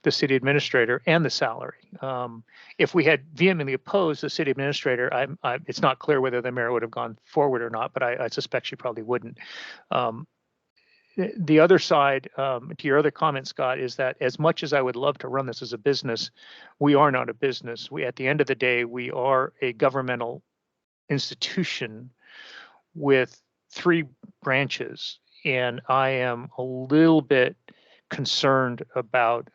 the city administrator and the salary. If we had vehemently opposed the city administrator, it's not clear whether the mayor would have gone forward or not, but I suspect she probably wouldn't. The other side, to your other comment, Scott, is that as much as I would love to run this as a business, we are not a business. At the end of the day, we are a governmental institution with 3 branches, and I am a little bit concerned about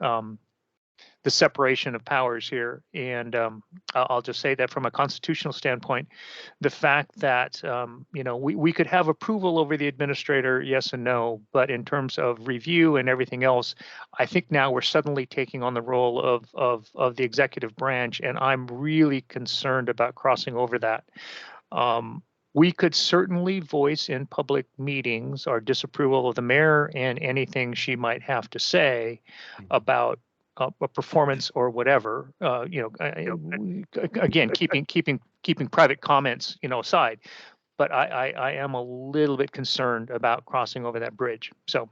the separation of powers here. And I'll just say that from a constitutional standpoint, the fact that we could have approval over the administrator, yes and no, but in terms of review and everything else, I think now we're suddenly taking on the role of the executive branch, and I'm really concerned about crossing over that. We could certainly voice in public meetings our disapproval of the mayor and anything she might have to say about a performance or whatever. Again, keeping private comments, aside. But I am a little bit concerned about crossing over that bridge. So,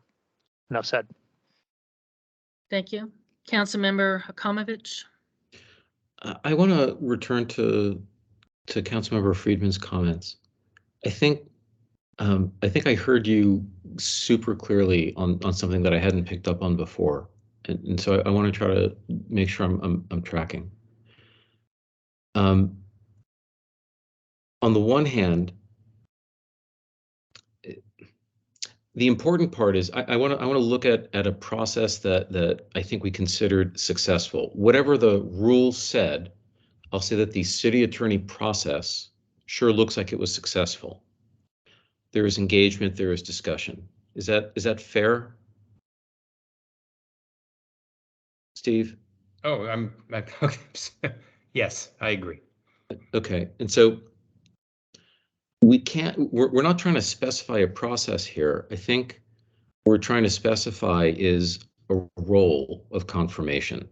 enough said. Thank you, Councilmember Hakomovich. I want to return to Councilmember Friedman's comments. I think I heard you super clearly on something that I hadn't picked up on before, and so I want to try to make sure I'm tracking. On the one hand, the important part is I want to look at a process that I think we considered successful. Whatever the rules said, I'll say that the city attorney process sure looks like it was successful. There is engagement, there is discussion. Is that fair? Steve? Oh, okay. Yes, I agree. Okay, and so we're not trying to specify a process here. I think what we're trying to specify is a role of confirmation.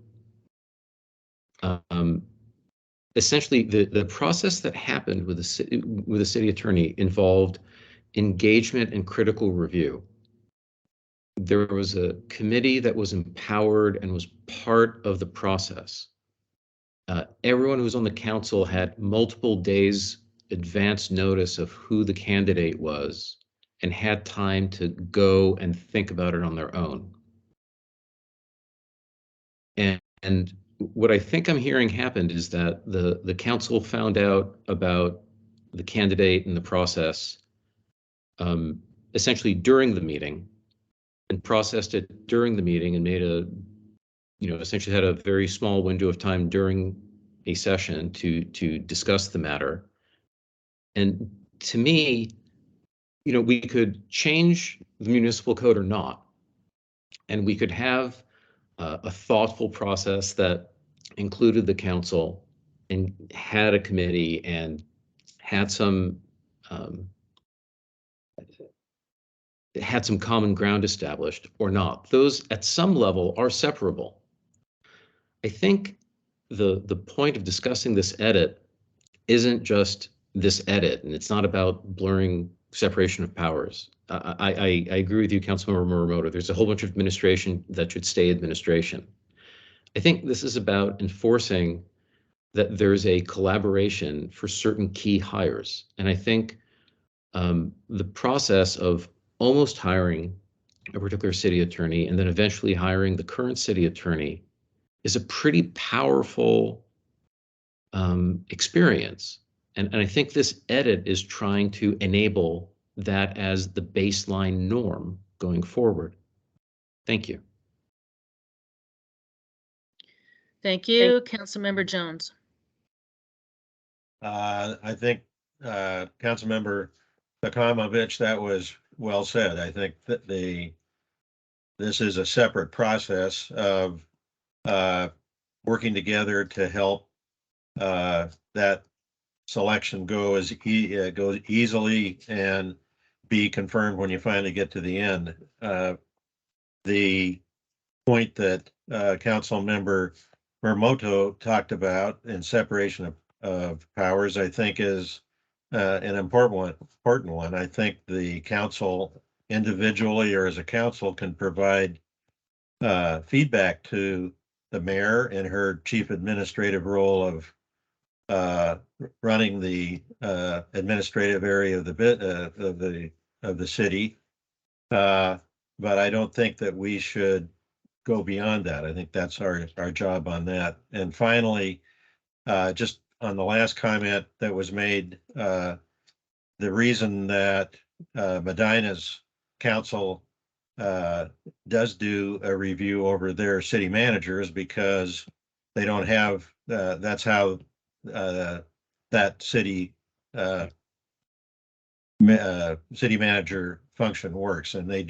Essentially, the process that happened with the city attorney involved engagement and critical review. there was a committee that was empowered and was part of the process. Everyone who was on the council had multiple days advance notice of who the candidate was and had time to go and think about it on their own. And what I think I'm hearing happened is that the council found out about the candidate and the process essentially during the meeting, and processed it during the meeting and made essentially had a very small window of time during a session to discuss the matter. And to me, we could change the municipal code or not, and we could have a thoughtful process that included the council and had a committee and had some common ground established or not. Those at some level are separable. I think the point of discussing this edit isn't just this edit, and it's not about blurring separation of powers. I agree with you, Councilmember Muramoto. There's a whole bunch of administration that should stay administration. I think this is about enforcing that there's a collaboration for certain key hires. And I think the process of almost hiring a particular city attorney and then eventually hiring the current city attorney is a pretty powerful experience. And I think this edit is trying to enable that as the baseline norm going forward. Thank you. Thank you. Councilmember Jones. I think, Councilmember Takamovich, that was well said. I think that this is a separate process of working together to help that selection goes easily and be confirmed when you finally get to the end. The point that Council Member Muramoto talked about in separation of powers, I think, is an important one. I think the council individually or as a council can provide feedback to the mayor in her chief administrative role of running the administrative area of the city. But I don't think that we should go beyond that. I think that's our job on that. And finally, just on the last comment that was made, the reason that Medina's council does do a review over their city manager is because they don't have, that's how that city city manager function works, and they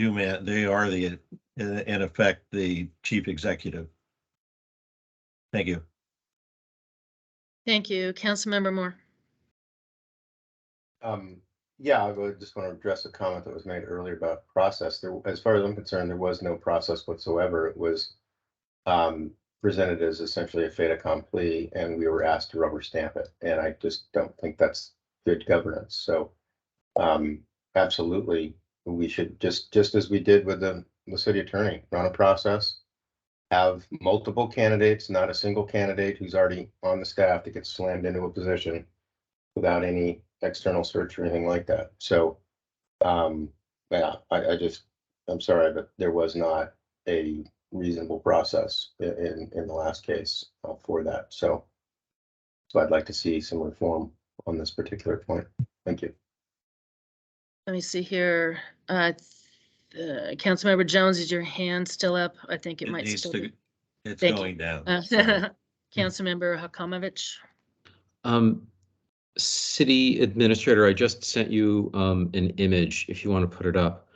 are in effect the chief executive. Thank you. Thank you. Councilmember Moore. Yeah, I would just want to address a comment that was made earlier about process. As far as I'm concerned, there was no process whatsoever. It was presented as essentially a fait accompli, and we were asked to rubber stamp it. And I just don't think that's good governance. So absolutely, we should just as we did with the city attorney, run a process, have multiple candidates, not a single candidate who's already on the staff that gets slammed into a position without any external search or anything like that. So yeah, I'm sorry, but there was not a reasonable process in the last case for that. So I'd like to see some reform on this particular point. Thank you. Let me see here. Councilmember Jones, is your hand still up? I think it might still be. It's Thank going down. Councilmember Hakamowicz. City Administrator, I just sent you an image if you want to put it up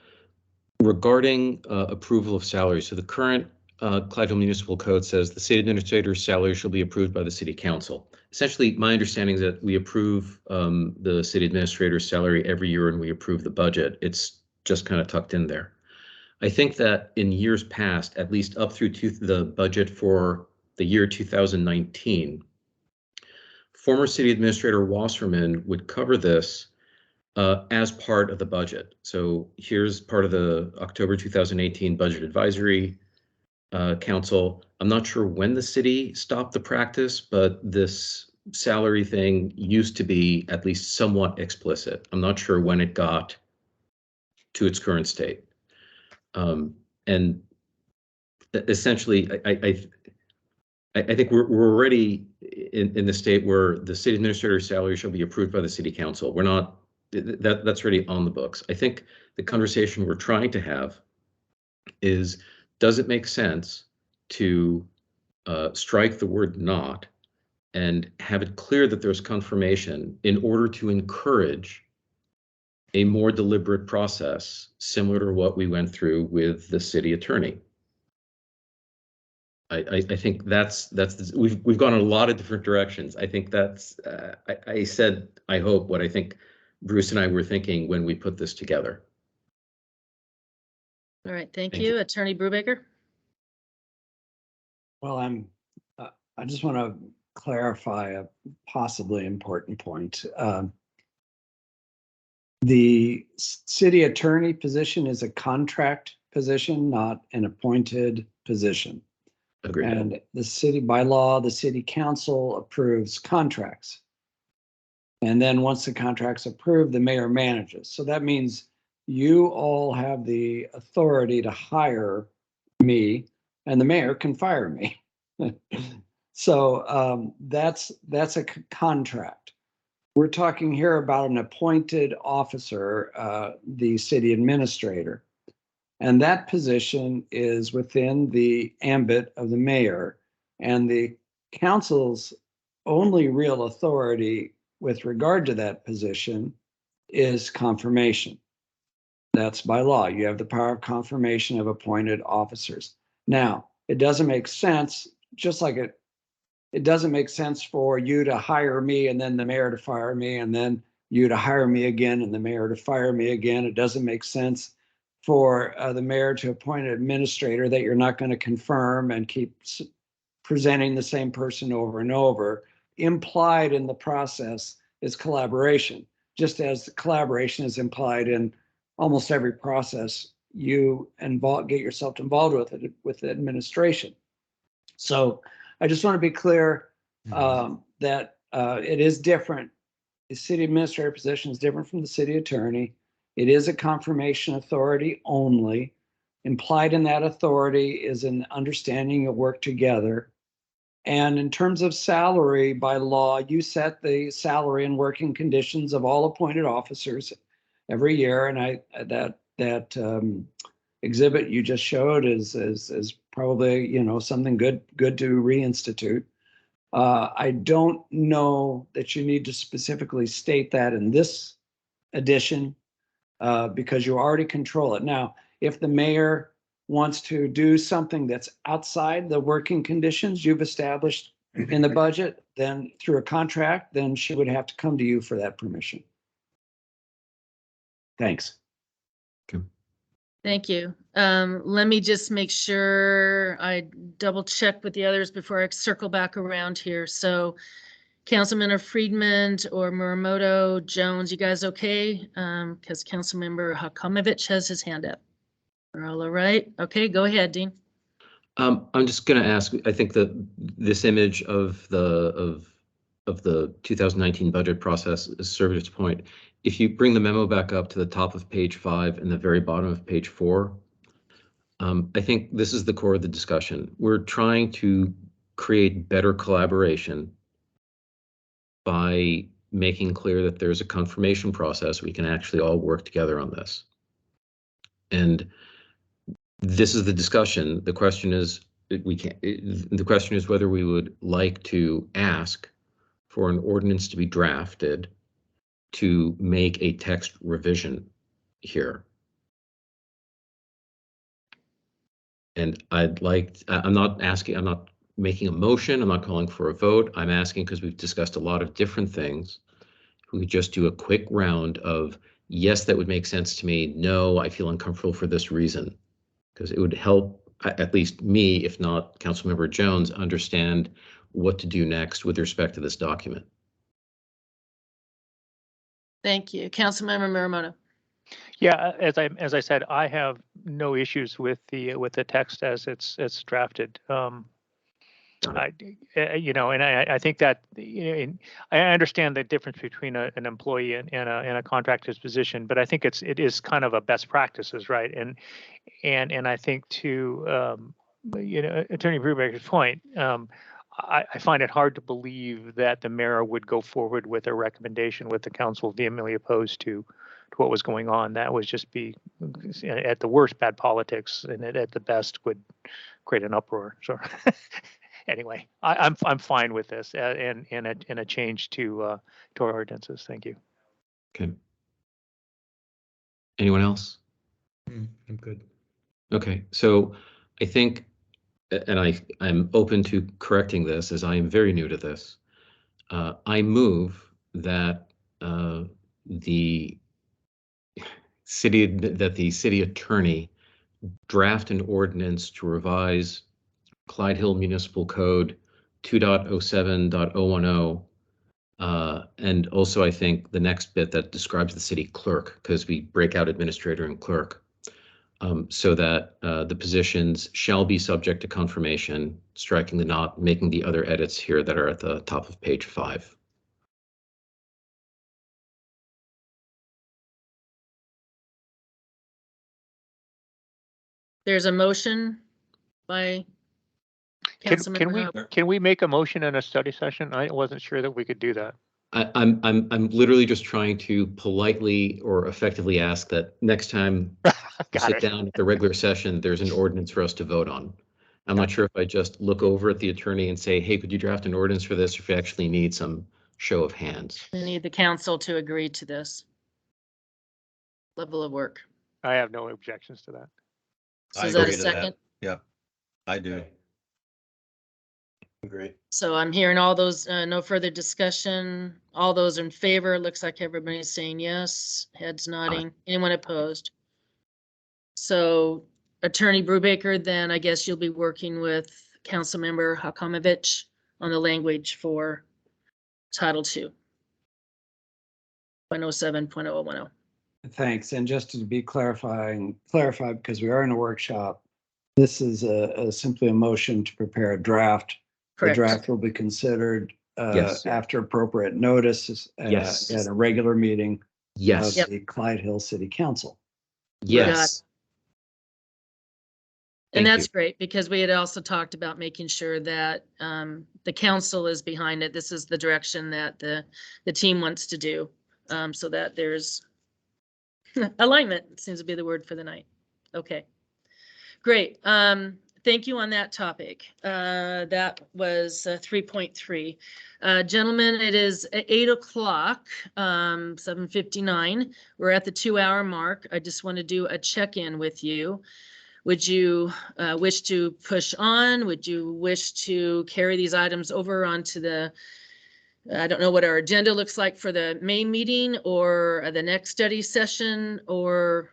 regarding approval of salary. So the current Clyde Hill Municipal Code says the city administrator's salary shall be approved by the city council. Essentially, my understanding is that we approve the city administrator's salary every year and we approve the budget. It's just kind of tucked in there. I think that in years past, at least up through the budget for the year 2019, former city administrator Wasserman would cover this as part of the budget. So here's part of the October 2018 Budget Advisory Council. I'm not sure when the city stopped the practice, but this salary thing used to be at least somewhat explicit. I'm not sure when it got to its current state. And essentially, I think we're already in the state where the city administrator's salary shall be approved by the city council. We're not, that's already on the books. I think the conversation we're trying to have is, does it make sense to strike the word not and have it clear that there's confirmation in order to encourage a more deliberate process similar to what we went through with the city attorney? I think we've gone in a lot of different directions. I think that's I said I hope what I think Bruce and I were thinking when we put this together. All right, thank Thank you. you. Attorney Brubaker. Well, I just want to clarify a possibly important point. The city attorney position is a contract position, not an appointed position. Agreed. And the city, by law, the city council approves contracts. And then once the contract's approved, the mayor manages. So that means you all have the authority to hire me, and the mayor can fire me. So that's a contract. We're talking here about an appointed officer, the city administrator. And that position is within the ambit of the mayor, and the council's only real authority with regard to that position is confirmation. That's by law. You have the power of confirmation of appointed officers. Now, it doesn't make sense, just like it doesn't make sense for you to hire me and then the mayor to fire me, and then you to hire me again and the mayor to fire me again. It doesn't make sense for the mayor to appoint an administrator that you're not going to confirm and keep presenting the same person over and over. Implied in the process is collaboration, just as collaboration is implied in almost every process you get yourself involved with the administration. So I just want to be clear that it is different. The city administrator position is different from the city attorney. It is a confirmation authority only. Implied in that authority is an understanding of work together. And in terms of salary, by law, you set the salary and working conditions of all appointed officers every year. And that exhibit you just showed is probably something good to reinstitute. I don't know that you need to specifically state that in this edition, because you already control it. Now, if the mayor wants to do something that's outside the working conditions you've established in the budget, then through a contract, then she would have to come to you for that permission. Thanks. Thank you. Let me just make sure I double check with the others before I circle back around here. So Councilmember Friedman or Muramoto, Jones, you guys okay? Because Councilmember Hakomovich has his hand up. We're all right? Okay, go ahead, Dean. I'm just going to ask, I think that this image of the 2019 budget process served its point. If you bring the memo back up to the top of page 5 and the very bottom of page 4, I think this is the core of the discussion. We're trying to create better collaboration by making clear that there's a confirmation process. We can actually all work together on this. And this is the discussion. The question is, the question is whether we would like to ask for an ordinance to be drafted to make a text revision here. And I'm not making a motion. I'm not calling for a vote. I'm asking because we've discussed a lot of different things. We could just do a quick round of, yes, that would make sense to me. No, I feel uncomfortable for this reason. Because it would help, at least me, if not Councilmember Jones, understand what to do next with respect to this document. Thank you. Councilmember Muramoto. Yeah, as I said, I have no issues with the text as it's drafted. I think that I understand the difference between an employee and a contractor's position, but I think it is kind of a best practices, right? And I think to Attorney Brubaker's point, I find it hard to believe that the mayor would go forward with a recommendation with the council vehemently opposed to what was going on. That would just be, at the worst, bad politics, and at the best would create an uproar. So anyway, I'm fine with this and a change to our ordinances. Thank you. Okay. Anyone else? I'm good. Okay, so I think, and I'm open to correcting this as I am very new to this. I move that the city attorney draft an ordinance to revise Clyde Hill Municipal Code 2.07.010. And also, I think the next bit that describes the city clerk, because we break out administrator and clerk, so that the positions shall be subject to confirmation, striking the not, making the other edits here that are at the top of page 5. There's a motion by Councilmember. Can we make a motion in a study session? I wasn't sure that we could do that. I'm literally just trying to politely or effectively ask that next time we sit down at the regular session, there's an ordinance for us to vote on. I'm not sure if I just look over at the attorney and say, hey, could you draft an ordinance for this, or if you actually need some show of hands. We need the council to agree to this level of work. I have no objections to that. So I is that a agree to that. second? Yep, I do. Agree. So I'm hearing all those, no further discussion. All those in favor, looks like everybody's saying yes, heads nodding. Anyone opposed? So Attorney Brubaker, then I guess you'll be working with Councilmember Hakomovich on the language for Title II. 0.07.010. Thanks. And just to be clarified, because we are in a workshop, this is simply a motion to prepare a draft. Correct. The draft will be considered Yes. after appropriate notice Yes. at a regular meeting Yes. of the Clyde Hill City Council. Yes. And Thank that's you. great, because we had also talked about making sure that the council is behind it. This is the direction that the team wants to do, so that there's alignment seems to be the word for the night. Okay, great. Thank you on that topic. That was 3.3. Gentlemen, it is 8 o'clock, 7:59. We're at the 2-hour mark. I just want to do a check-in with you. Would you wish to push on? Would you wish to carry these items over onto the, I don't know what our agenda looks like for the May meeting or the next study session, or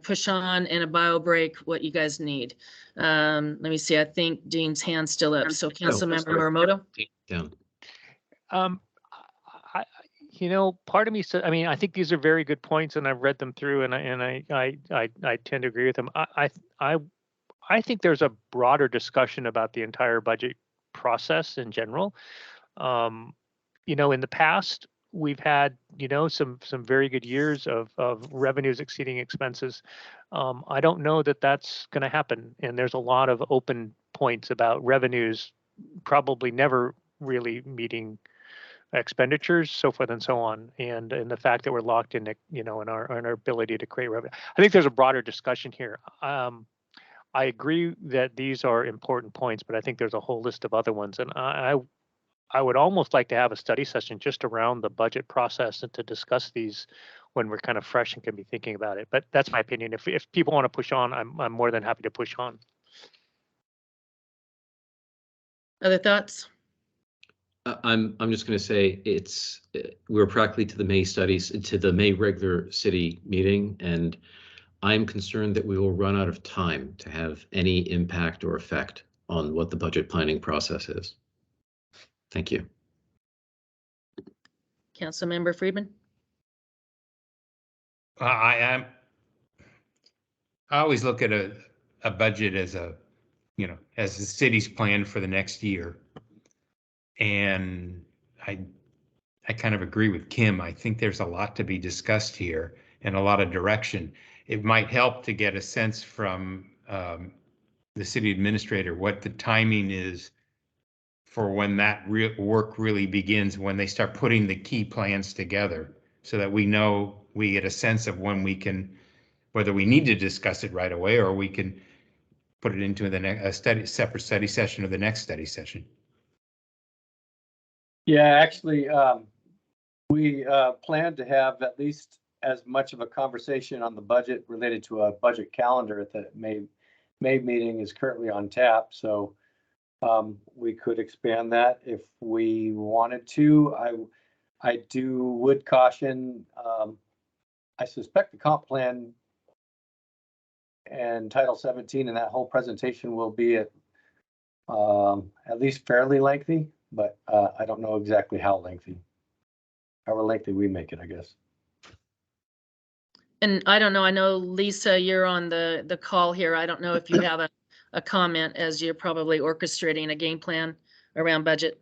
push on and a bio break, what you guys need? Let me see, I think Dean's hand's still up. So Councilmember Muramoto? Down. Part of me said, I think these are very good points, and I've read them through, and I tend to agree with them. I think there's a broader discussion about the entire budget process in general. In the past, we've had some very good years of revenues exceeding expenses. I don't know that that's going to happen, and there's a lot of open points about revenues probably never really meeting expenditures, so forth and so on, and the fact that we're locked in, in our ability to create revenue. I think there's a broader discussion here. I agree that these are important points, but I think there's a whole list of other ones, and I would almost like to have a study session just around the budget process and to discuss these when we're kind of fresh and can be thinking about it. But that's my opinion. If people want to push on, I'm more than happy to push on. Other thoughts? I'm just going to say we're practically to the May regular city meeting, and I'm concerned that we will run out of time to have any impact or effect on what the budget planning process is. Thank you. Councilmember Friedman? I always look at a budget as as the city's plan for the next year. And I kind of agree with Kim. I think there's a lot to be discussed here and a lot of direction. It might help to get a sense from the city administrator what the timing is for when that work really begins, when they start putting the key plans together, so that we know, we get a sense of when we can, whether we need to discuss it right away or we can put it into the next separate study session or the next study session. Yeah, actually, we plan to have at least as much of a conversation on the budget related to a budget calendar at the May meeting is currently on tap. So we could expand that if we wanted to. I would caution, I suspect the comp plan and Title 17 and that whole presentation will be at least fairly lengthy, but I don't know exactly how lengthy. However lengthy we make it, I guess. And I don't know, I know, Lisa, you're on the call here. I don't know if you have a comment, as you're probably orchestrating a game plan around budget.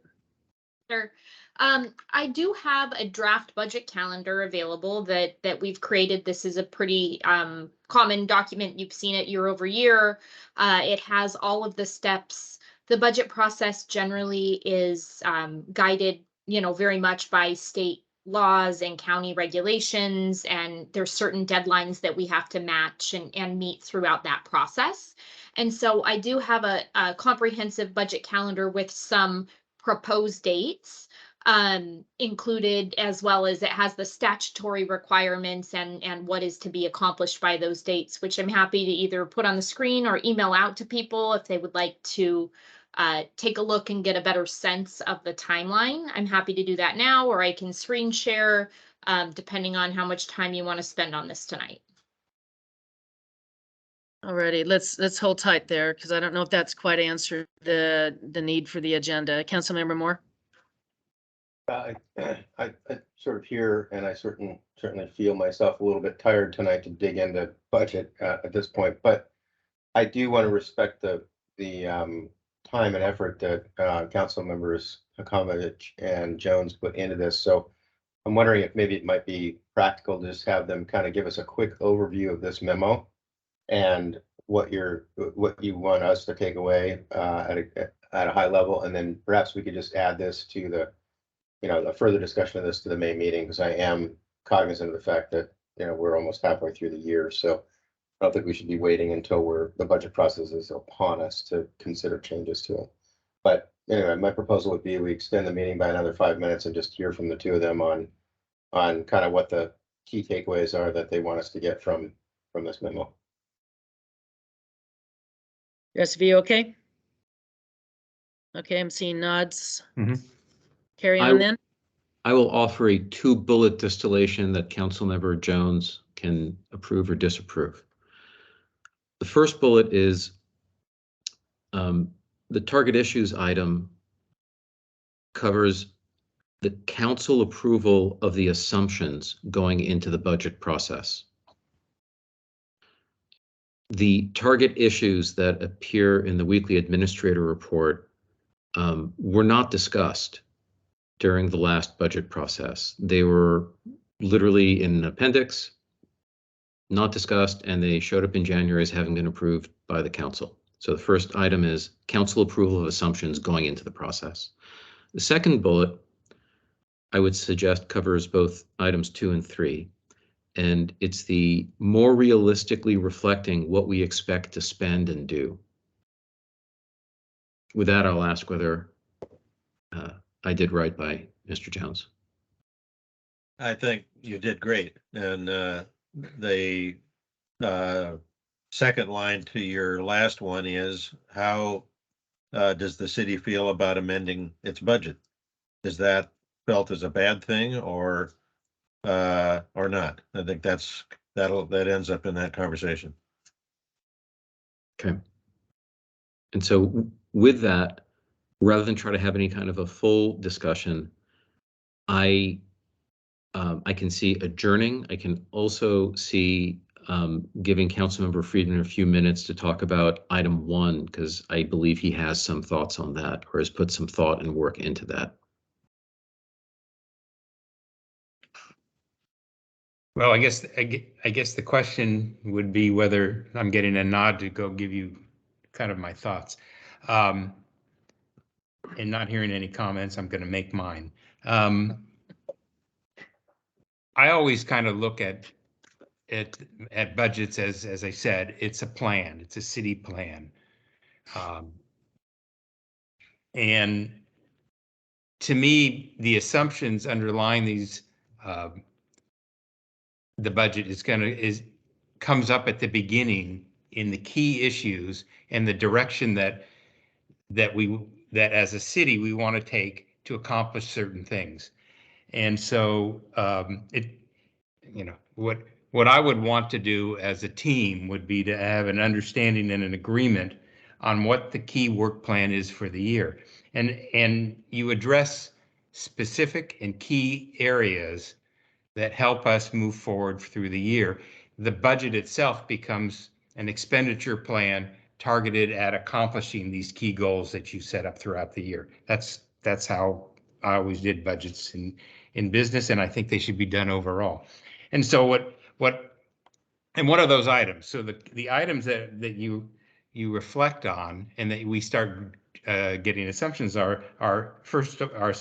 Sure. I do have a draft budget calendar available that we've created. This is a pretty common document. You've seen it year over year. It has all of the steps. The budget process generally is guided, very much by state laws and county regulations, and there's certain deadlines that we have to match and meet throughout that process. And so I do have a comprehensive budget calendar with some proposed dates included, as well as it has the statutory requirements and what is to be accomplished by those dates, which I'm happy to either put on the screen or email out to people if they would like to take a look and get a better sense of the timeline. I'm happy to do that now, or I can screen share, depending on how much time you want to spend on this tonight. Alrighty, let's hold tight there, because I don't know if that's quite answered the need for the agenda. Councilmember Moore? I sort of hear, and I certainly feel myself a little bit tired tonight to dig into budget at this point, but I do want to respect the time and effort that council members Akomovich and Jones put into this. So I'm wondering if maybe it might be practical to just have them kind of give us a quick overview of this memo and what you want us to take away at a high level, and then perhaps we could just add this to the a further discussion of this to the May meeting, because I am cognizant of the fact that we're almost halfway through the year, so I don't think we should be waiting until the budget process is upon us to consider changes to it. But anyway, my proposal would be we extend the meeting by another 5 minutes and just hear from the two of them on kind of what the key takeaways are that they want us to get from this memo. Rest of you okay? Okay, I'm seeing nods. Carry on then. I will offer a 2-bullet distillation that Councilmember Jones can approve or disapprove. The first bullet is the target issues item covers the council approval of the assumptions going into the budget process. The target issues that appear in the weekly administrator report were not discussed during the last budget process. They were literally in an appendix, not discussed, and they showed up in January as having been approved by the council. So the first item is council approval of assumptions going into the process. The second bullet, I would suggest, covers both items 2 and 3, and it's the more realistically reflecting what we expect to spend and do. With that, I'll ask whether I did right by Mr. Jones. I think you did great. And the second line to your last one is, how does the city feel about amending its budget? Is that felt as a bad thing or not? I think that ends up in that conversation. Okay. And so with that, rather than try to have any kind of a full discussion, I I can see adjourning. I can also see giving Councilmember Friedman a few minutes to talk about item 1, because I believe he has some thoughts on that or has put some thought and work into that. Well, I guess the question would be whether I'm getting a nod to go give you kind of my thoughts. And not hearing any comments, I'm going to make mine. I always kind of look at budgets as I said, it's a plan. It's a city plan. And to me, the assumptions underlying these the budget comes up at the beginning in the key issues and the direction that as a city we want to take to accomplish certain things. And so what I would want to do as a team would be to have an understanding and an agreement on what the key work plan is for the year. And you address specific and key areas that help us move forward through the year. The budget itself becomes an expenditure plan targeted at accomplishing these key goals that you set up throughout the year. That's how I always did budgets in business, and I think they should be done overall. And so what are those items? So the items that you reflect on and that we start getting assumptions are first are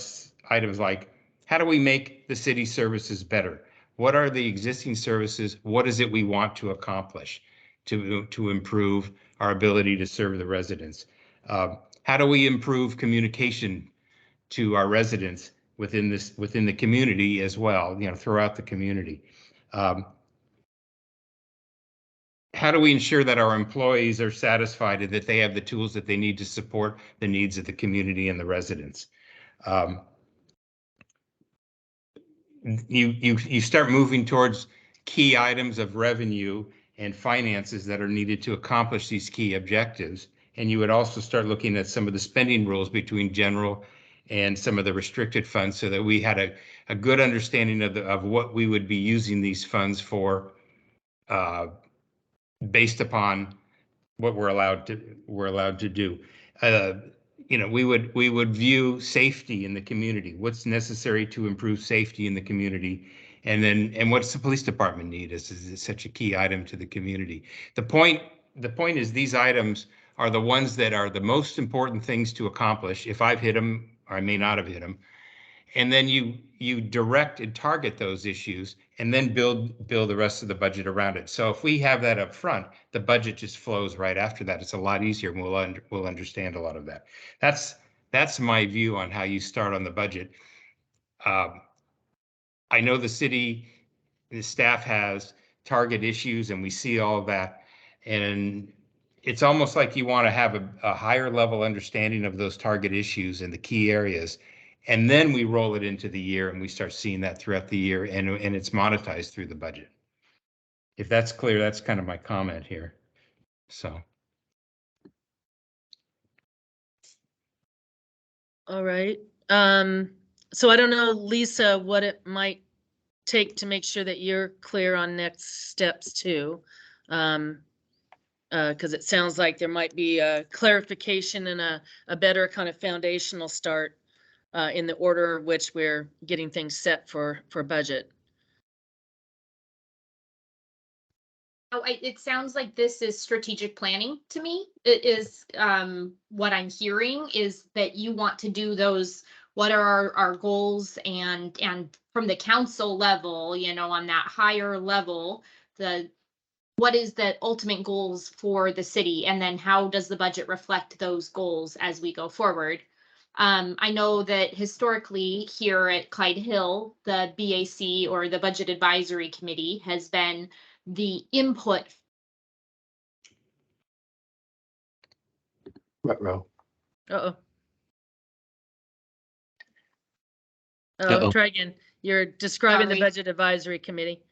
items like, how do we make the city services better? What are the existing services? What is it we want to accomplish to improve our ability to serve the residents? How do we improve communication to our residents within the community as well, throughout the community? How do we ensure that our employees are satisfied and that they have the tools that they need to support the needs of the community and the residents? You start moving towards key items of revenue and finances that are needed to accomplish these key objectives. And you would also start looking at some of the spending rules between general and some of the restricted funds, so that we had a good understanding of what we would be using these funds for, based upon what we're allowed to do. We would view safety in the community, what's necessary to improve safety in the community, and what's the police department need is such a key item to the community. The point is, these items are the ones that are the most important things to accomplish. If I've hit them, or I may not have hit them, and then you direct and target those issues, and then build the rest of the budget around it. So if we have that up front, the budget just flows right after that. It's a lot easier, and we'll understand a lot of that. That's my view on how you start on the budget. I know the staff has target issues, and we see all of that, and it's almost like you want to have a higher level understanding of those target issues and the key areas. And then we roll it into the year, and we start seeing that throughout the year, and it's monetized through the budget. If that's clear, that's kind of my comment here. So. All right. So I don't know, Lisa, what it might take to make sure that you're clear on next steps too. Because it sounds like there might be a clarification and a better kind of foundational start in the order of which we're getting things set for budget. Oh, it sounds like this is strategic planning to me. It is what I'm hearing is that you want to do those. What are our goals, and from the council level, on that higher level, what is the ultimate goals for the city, and then how does the budget reflect those goals as we go forward? I know that historically here at Clyde Hill, the BAC, or the Budget Advisory Committee, has been the input. Ruh-roh. Uh-oh. Uh-oh. Try again. You're describing the Sorry. Budget Advisory Committee.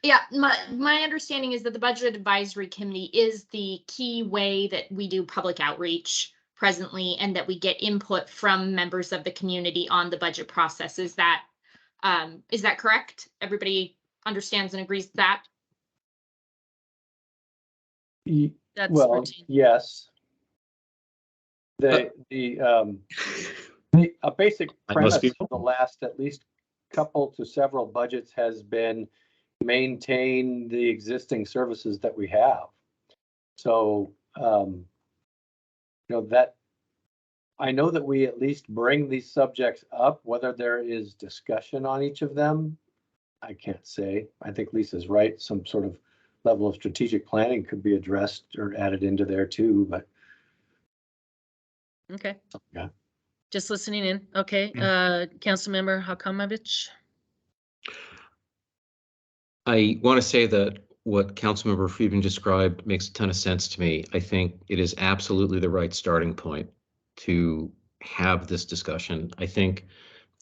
Yeah, my understanding is that the Budget Advisory Committee is the key way that we do public outreach presently, and that we get input from members of the community on the budget process. Is that Is that correct? Everybody understands and agrees with that? That's Well, routine. yes. A basic I must premise be of the last at least couple to several budgets has been maintain the existing services that we have. So, that I know that we at least bring these subjects up, whether there is discussion on each of them. I can't say. I think Lisa's right. Some sort of level of strategic planning could be addressed or added into there too, but Okay. yeah. Just listening in. Okay. Councilmember Hakamavich. I want to say that what Councilmember Friedman described makes a ton of sense to me. I think it is absolutely the right starting point to have this discussion. I think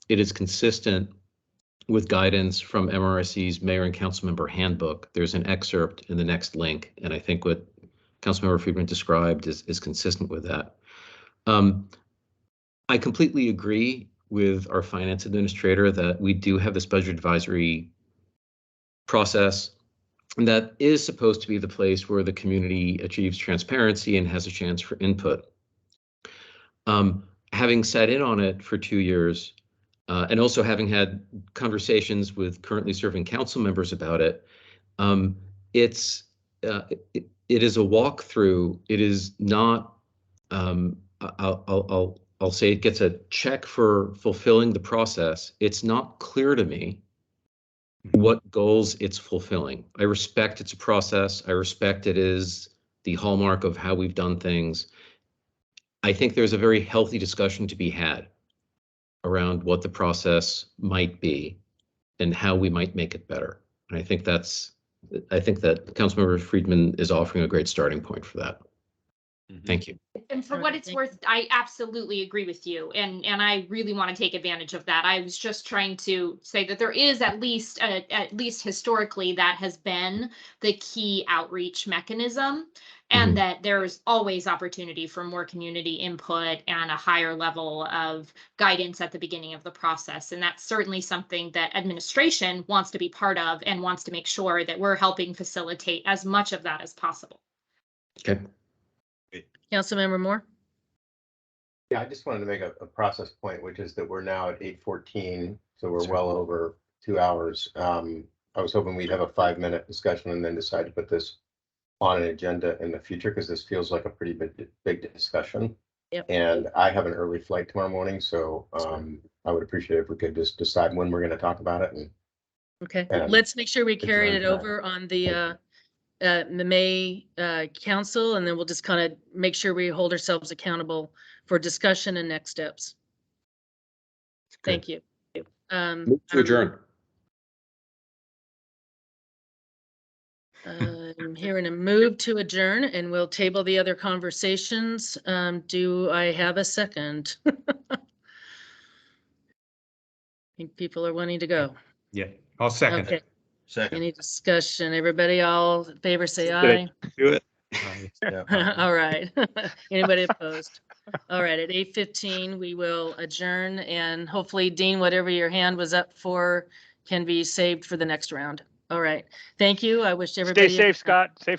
it is consistent with guidance from MRSC's Mayor and Councilmember Handbook. There's an excerpt in the next link, and I think what Councilmember Friedman described is consistent with that. I completely agree with our finance administrator that we do have this budget advisory process, and that is supposed to be the place where the community achieves transparency and has a chance for input. Having sat in on it for 2 years, and also having had conversations with currently serving council members about it, it is a walkthrough. It is not. I'll say it gets a check for fulfilling the process. It's not clear to me what goals it's fulfilling. I respect it's a process. I respect it is the hallmark of how we've done things. I think there's a very healthy discussion to be had around what the process might be and how we might make it better. And I think that Councilmember Friedman is offering a great starting point for that. Thank you. And for All what right, it's thank worth, I absolutely agree with you. And I really want to take advantage of that. I was just trying to say that there is at least historically that has been the key outreach mechanism, and that there's always opportunity for more community input and a higher level of guidance at the beginning of the process. And that's certainly something that administration wants to be part of and wants to make sure that we're helping facilitate as much of that as possible. Okay. Councilmember Moore. Yeah, I just wanted to make a process point, which is that we're now at 8:14, so we're well over 2 hours. I was hoping we'd have a 5-minute discussion and then decide to put this on an agenda in the future, because this feels like a pretty big discussion. Yep. And I have an early flight tomorrow morning, so I would appreciate if we could just decide when we're going to talk about it. Okay, And let's make sure we carry it adjourn over on the May council, and then we'll just kind of make sure we hold ourselves accountable for discussion and next steps. Thank you. Move to adjourn. I'm hearing a move to adjourn, and we'll table the other conversations. Do I have a second? I think people are wanting to go. Yeah, I'll second Okay. it. Second. Any discussion? Everybody all in favor, say aye. Do it. Aye. All right. Anybody opposed? All right, at 8:15, we will adjourn, and hopefully, Dean, whatever your hand was up for can be saved for the next round. All right. Thank you. I wish Stay everybody. safe, Scott. Safe